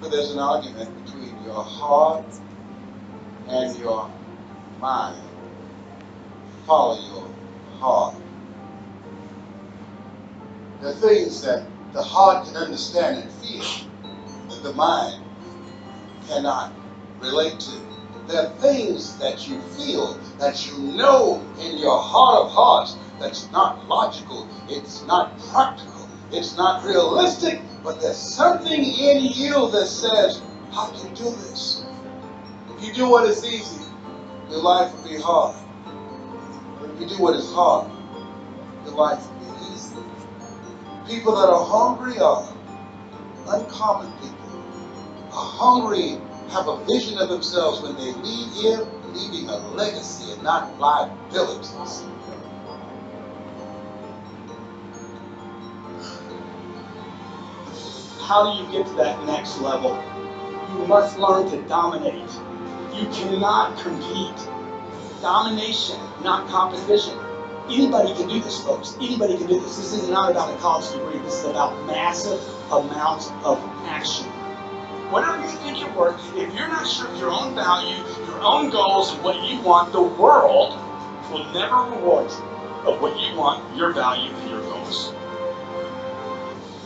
But there's an argument between your heart and your mind. Follow your heart. There are things that the heart can understand and feel that the mind cannot relate to. There are things that you feel, that you know in your heart of hearts, that's not logical, it's not practical, it's not realistic, but there's something in you that says, I can do this. If you do what is easy, your life will be hard. But if you do what is hard, your life will be easy. People that are hungry are uncommon people. Are hungry, have a vision of themselves when they leave here, leaving a legacy and not liabilities. How do you get to that next level? You must learn to dominate. You cannot compete. Domination, not competition. Anybody can do this, folks. Anybody can do this. This is not about a college degree. This is about massive amounts of action. Whatever you think you're worth, if you're not sure of your own value, your own goals, and what you want, the world will never reward you of what you want, your value, and your goals.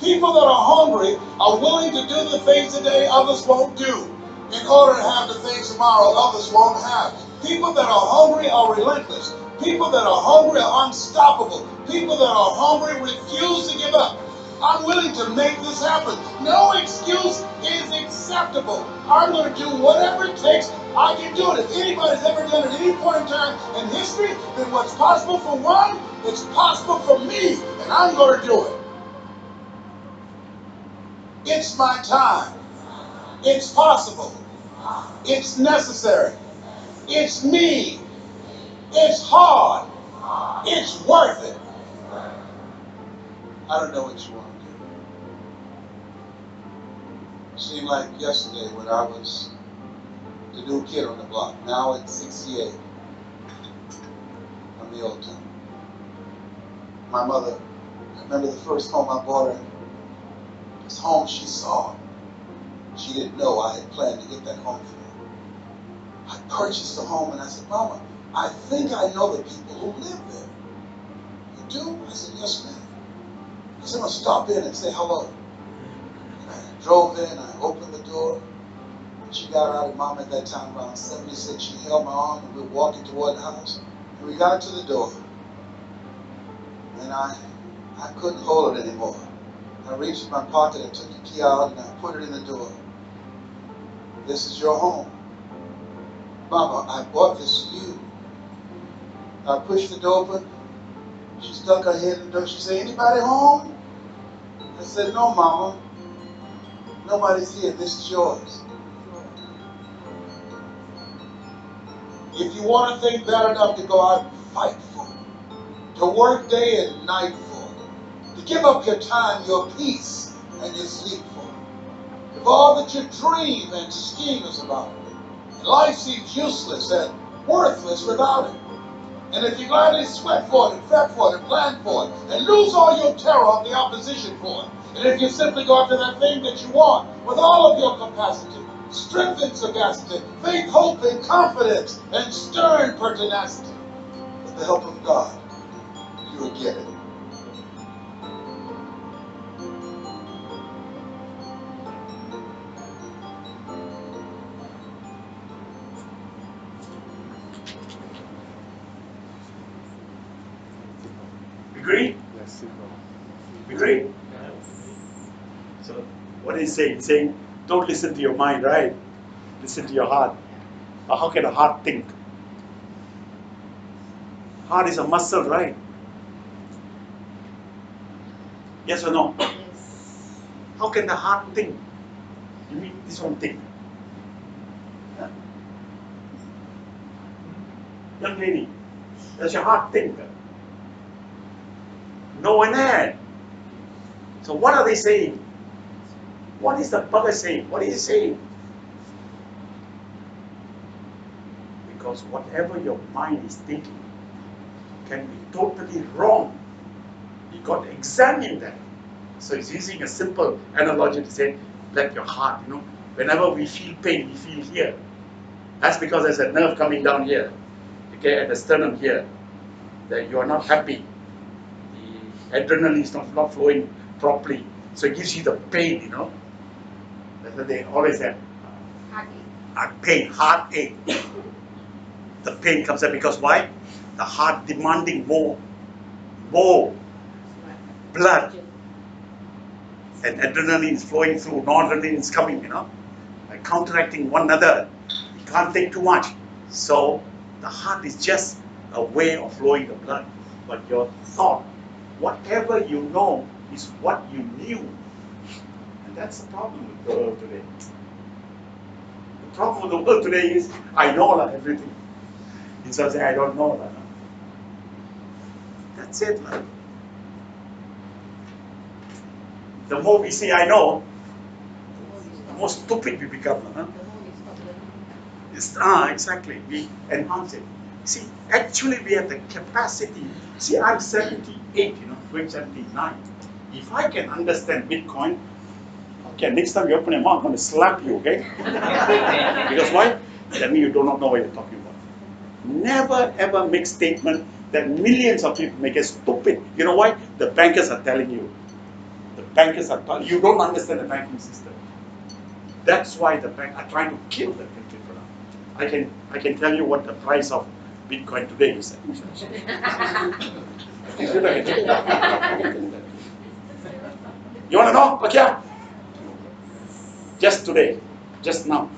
People that are hungry are willing to do the things today others won't do in order to have the things tomorrow others won't have. People that are hungry are relentless. People that are hungry are unstoppable. People that are hungry refuse to give up. I'm willing to make this happen. No excuse is acceptable. I'm going to do whatever it takes. I can do it. If anybody's ever done it at any point in time in history, then what's possible for one, it's possible for me, and I'm going to do it. It's my time. It's possible. It's necessary. It's me. It's hard. It's worth it. I don't know what you want to do. It seemed like yesterday when I was the new kid on the block. Now it's 68. I'm the old time. My mother, I remember the first home I bought her. This home she saw. She didn't know I had planned to get that home for her. I purchased the home and I said, Mama, I think I know the people who live there. You do? I said, yes, ma'am. I said, I'm going to stop in and say hello. And I drove in, I opened the door. When she got out, and Mom at that time, around 76, she held my arm and we were walking toward the house. And we got to the door. And I couldn't hold it anymore. I reached in my pocket and took the key out and I put it in the door. This is your home. Mama, I bought this for you. I pushed it open She stuck her head in the door. She said, anybody home? I said, no, Mama. Nobody's here. This is yours. If you want a thing bad enough to go out and fight for it, to work day and night for it, to give up your time, your peace, and your sleep for it, if all that you dream and scheme is about it, and life seems useless and worthless without it, and if you gladly sweat for it, and fret for it, and plan for it, and lose all your terror of the opposition for it, and if you simply go after that thing that you want with all of your capacity, strength and sagacity, faith, hope, and confidence, and stern pertinacity, with the help of God, you will get it. Agree? Yes, Agree? So what is he saying? He's saying, don't listen to your mind, right? Listen to your heart. But how can a heart think? Heart is a muscle, right? Yes or no? Yes. How can the heart think? You mean this one think? Huh? Young lady, does your heart think? No one had. So what are they saying? What is the bugger saying? What is he saying? Because whatever your mind is thinking can be totally wrong. You got to examine that. So he's using a simple analogy to say, like your heart, whenever we feel pain, we feel here. That's because there's a nerve coming down here, okay, at the sternum here, that you are not happy. The adrenaline is not flowing properly. So it gives you the pain, That's what they always have. Heartache. The pain comes up because why? The heart demanding more blood. And adrenaline is flowing through, noradrenaline is coming, like counteracting one another. You can't take too much. So the heart is just a way of flowing the blood. But your thought, whatever you know, is what you knew. And that's the problem with the world today. The problem with the world today is, I know everything. Instead of saying, I don't know that. That's it. Like. The more we say, I know, the more stupid we become. Exactly. We enhance it. See, actually we have the capacity. See, I'm 78, going 79. If I can understand Bitcoin, okay, next time you open your mouth, I'm going to slap you, okay? Because why? That means you do not know what you're talking about. Never ever make statement that millions of people make it stupid. You know why? The bankers are telling you. The bankers are telling you. You don't understand the banking system. That's why the bank are trying to kill the country for now. I can tell you what the price of Bitcoin today is. You want to know? Okay. Just today, just now.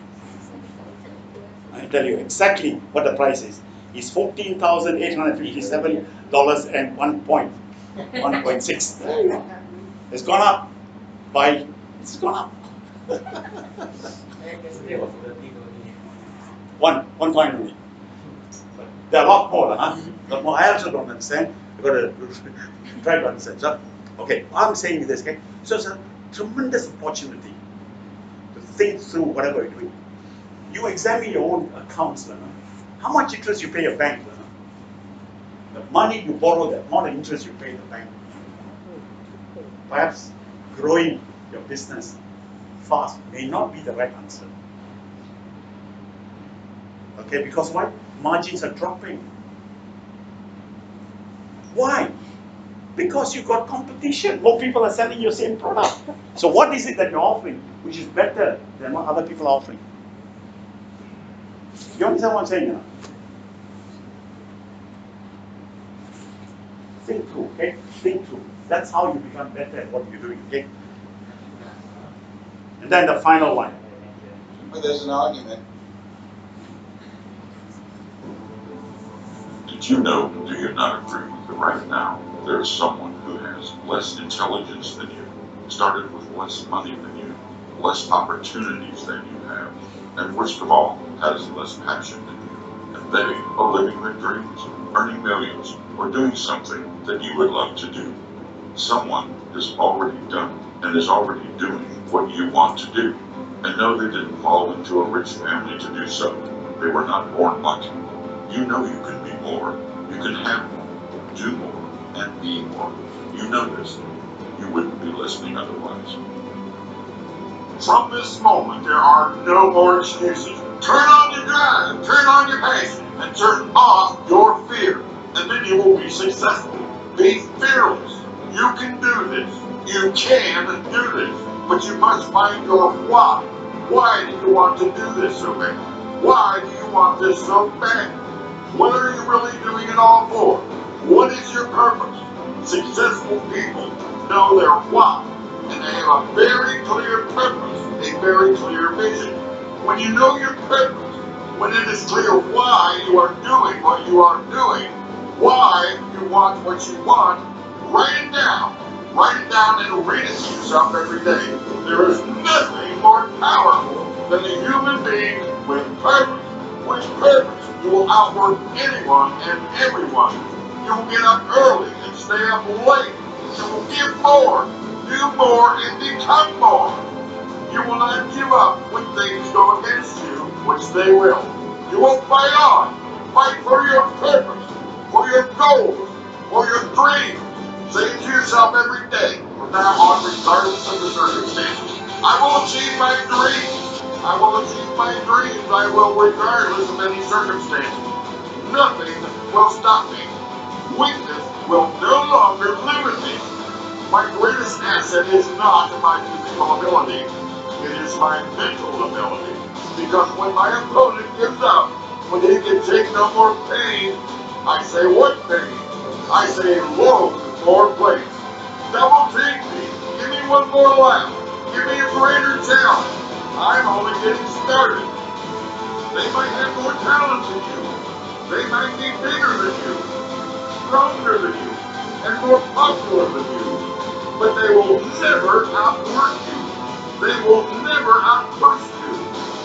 I tell you exactly what the price is. It's $14,857 and 1.6. It's gone up by. It's gone up. One coin only. There are a lot more, huh? But more, I also don't understand. You've got to try to understand. So, okay, I'm saying this, okay? So it's a tremendous opportunity to think through whatever you're doing. You examine your own accounts. How much interest you pay a bank? The money you borrow, the amount of interest you pay the bank. Perhaps growing your business fast may not be the right answer. Okay, because why? Margins are dropping. Why? Because you got competition. More people are selling your same product. So what is it that you're offering which is better than what other people are offering? You understand what I'm saying? Think through, okay? Think through. That's how you become better at what you're doing, okay? And then the final one. But there's an argument. Did you know, do you not agree that right now there's someone who has less intelligence than you, started with less money than you, less opportunities than you have, and worst of all, has less passion than you. And they are living their dreams, earning millions, or doing something that you would love to do. Someone has already done and is already doing what you want to do. And no, they didn't fall into a rich family to do so. They were not born lucky. You know you can be more, you can have more, do more, and be more. You know this. You wouldn't be listening otherwise. From this moment, there are no more excuses. Turn on your drive, turn on your passion, and turn off your fear. And then you will be successful. Be fearless. You can do this. You can do this. But you must find your why. Why do you want to do this so bad? Why do you want this so bad? What are you really doing it all for? What is your purpose? Successful people know their why, and they have a very clear purpose, a very clear vision. When you know your purpose, when it is clear why you are doing what you are doing, why you want what you want, write it down. Write it down and read it to yourself every day. There is nothing more powerful than a human being with purpose. With purpose, you will outwork anyone and everyone. You will get up early and stay up late. You will give more, do more, and become more. You will not give up when things go against you, which they will. You will fight on. Fight for your purpose, for your goals, for your dreams. Say it to yourself every day, from now on, regardless of the circumstances. I will achieve my dreams. I will achieve my dreams. I will, regardless of any circumstances. Nothing will stop me. Weakness will no longer limit me. My greatest asset is not my physical ability. It is my mental ability. Because when my opponent gives up, when he can take no more pain, I say, what pain? I say, load more plates. Double team me. Give me one more lap. Give me a greater challenge. I'm only getting started. They might have more talent than you. They might be bigger than you, stronger than you, and more popular than you. But they will never outwork you. They will never outpush you.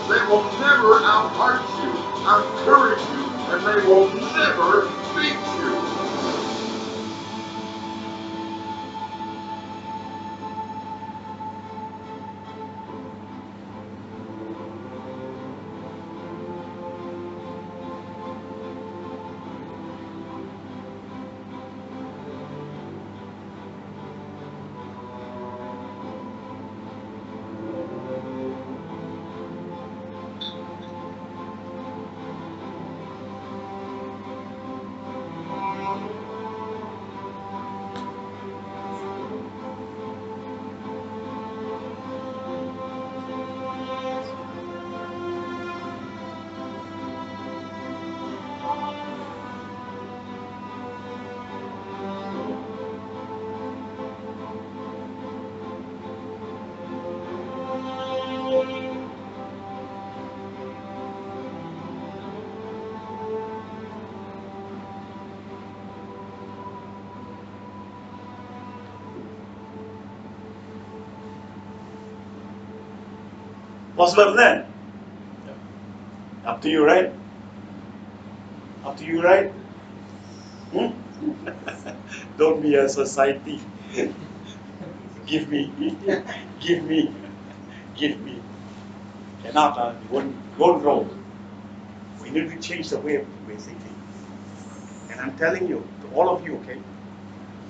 They will never out-heart you, out-courage you, and they will never beat you. Possible then? Up to you, right? Up to you, right? Hmm? Don't be a society. Give me, give me, give me. Cannot, you won't grow. We need to change the way we're thinking. And I'm telling you, to all of you, okay,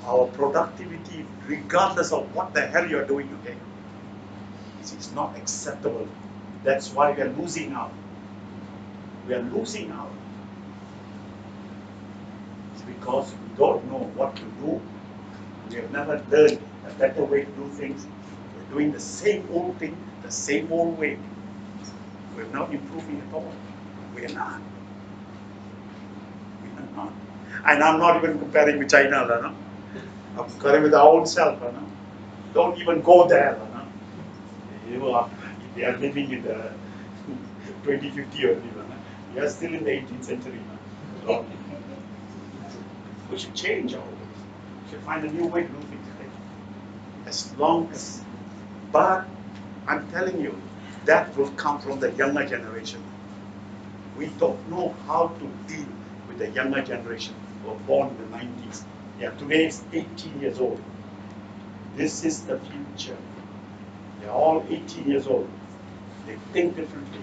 our productivity, regardless of what the hell you're doing, okay, it's not acceptable. That's why we are losing out. We are losing out. It's because we don't know what to do. We have never learned a better way to do things. We're doing the same old thing, the same old way. We're not improving at all. We're not. We're not. And I'm not even comparing with China. No? I'm comparing with our own self. No? Don't even go there. No? They are living in the 2050 only. No? We are still in the 18th century. No? So we should change our ways. can find a new way to do things. Okay? As long as, but I'm telling you, that will come from the younger generation. We don't know how to deal with the younger generation who were born in the 90s. Yeah, today is 18 years old. This is the future. They're all 18 years old. They think differently.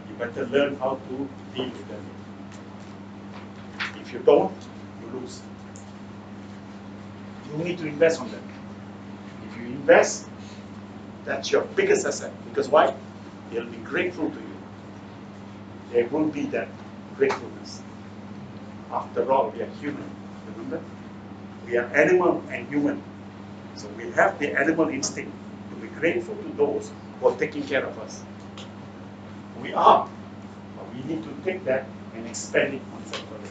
You better learn how to deal with them. If you don't, you lose. You need to invest on them. If you invest, that's your biggest asset. Because why? They'll be grateful to you. There will be that gratefulness. After all, we are human. Remember? We are animal and human. So we have the animal instinct to be grateful to those who are taking care of us. We are. But we need to take that and expand it on some further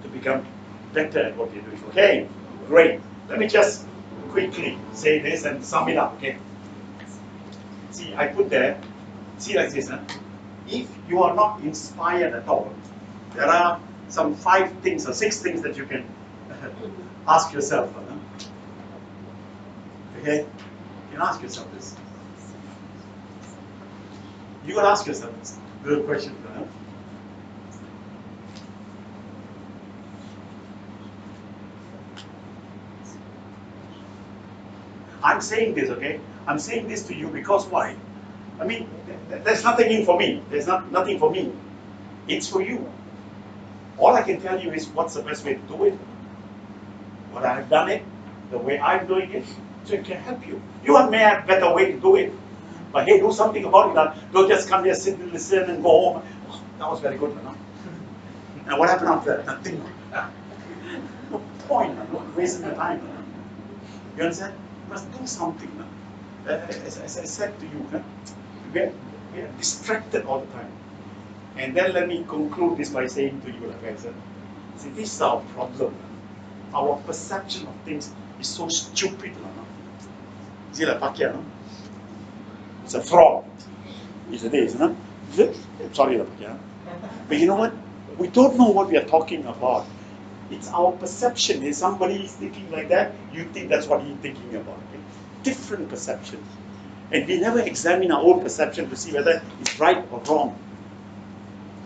to become better at what we're doing. Okay? Great. Let me just quickly say this and sum it up, okay? See, I put there, see like this, huh? If you are not inspired at all, there are some 5 things or 6 things that you can ask yourself. Huh? Okay? You can ask yourself this. You can ask yourself this little question. Huh? I'm saying this, okay? I'm saying this to you because why? I mean, there's nothing in for me. There's nothing for me. It's for you. All I can tell you is what's the best way to do it. What I've done it, the way I'm doing it, so it can help you. You may have a better way to do it. But hey, do something about it. Now. Don't just come here, sit and listen and go home. Oh, that was very good, you know? And what happened after that? Nothing. No point, you know? Wasting the time. You know? You understand? You must do something. You know? As I said to you, we are distracted all the time. And then let me conclude this by saying to you, like I said, see, this is our problem. Our perception of things is so stupid. See like Pakia, no? It's a fraud. It's a this, no? Sorry, Pakia. But you know what? We don't know what we are talking about. It's our perception. If somebody is thinking like that, you think that's what he's thinking about. Okay? Different perceptions. And we never examine our own perception to see whether it's right or wrong.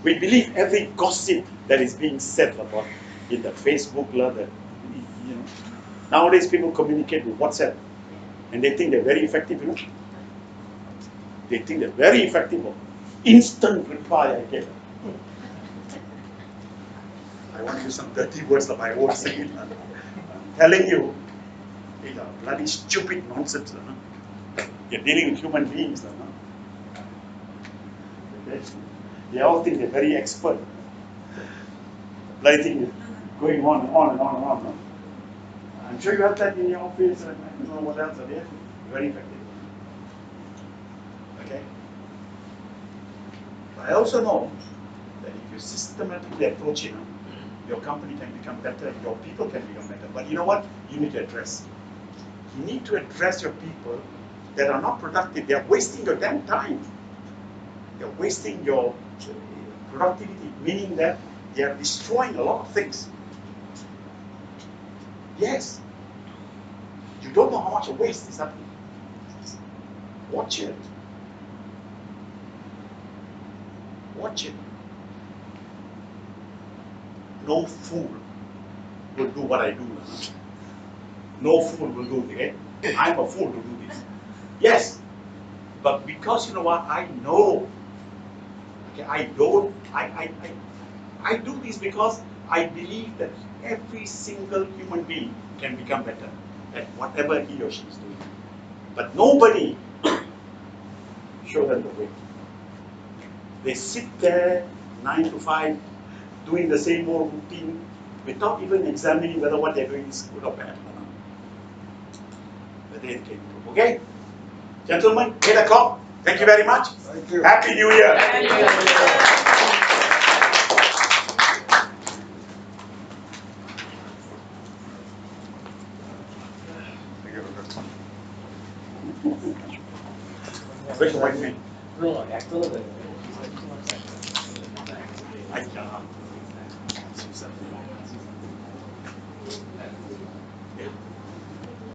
We believe every gossip that is being said about in the Facebook, you know. Nowadays people communicate with WhatsApp and they think they're very effective, you know. They think they're very effective. Instant reply I get. I want to use some dirty words that I won't say it. I'm telling you, these are bloody stupid nonsense. You're dealing with human beings. Okay? They all think they're very expert. Bloody thing is going on and on and on and on. No? I'm sure you have that in your office and I don't know what else are there. Very effective. Okay? But I also know that if you systematically approach it, your company can become better, your people can become better. But you know what? You need to address. You need to address your people that are not productive. They are wasting your damn time. They are wasting your productivity, meaning that they are destroying a lot of things. Yes. You don't know how much waste is happening. Watch it. Watch it. No fool will do what I do. No fool will do it. Okay? I'm a fool to do this. Yes. But because you know what, I know. Okay, I do this because I believe that every single human being can become better at whatever he or she is doing. But nobody show them the way. They sit there 9 to 5 doing the same old routine without even examining whether what they're doing is good or bad. But they can improve. Okay? Gentlemen, 8 o'clock. Thank you very much. Thank you. Happy New Year. Thank you. Where's the white man? No, actor. I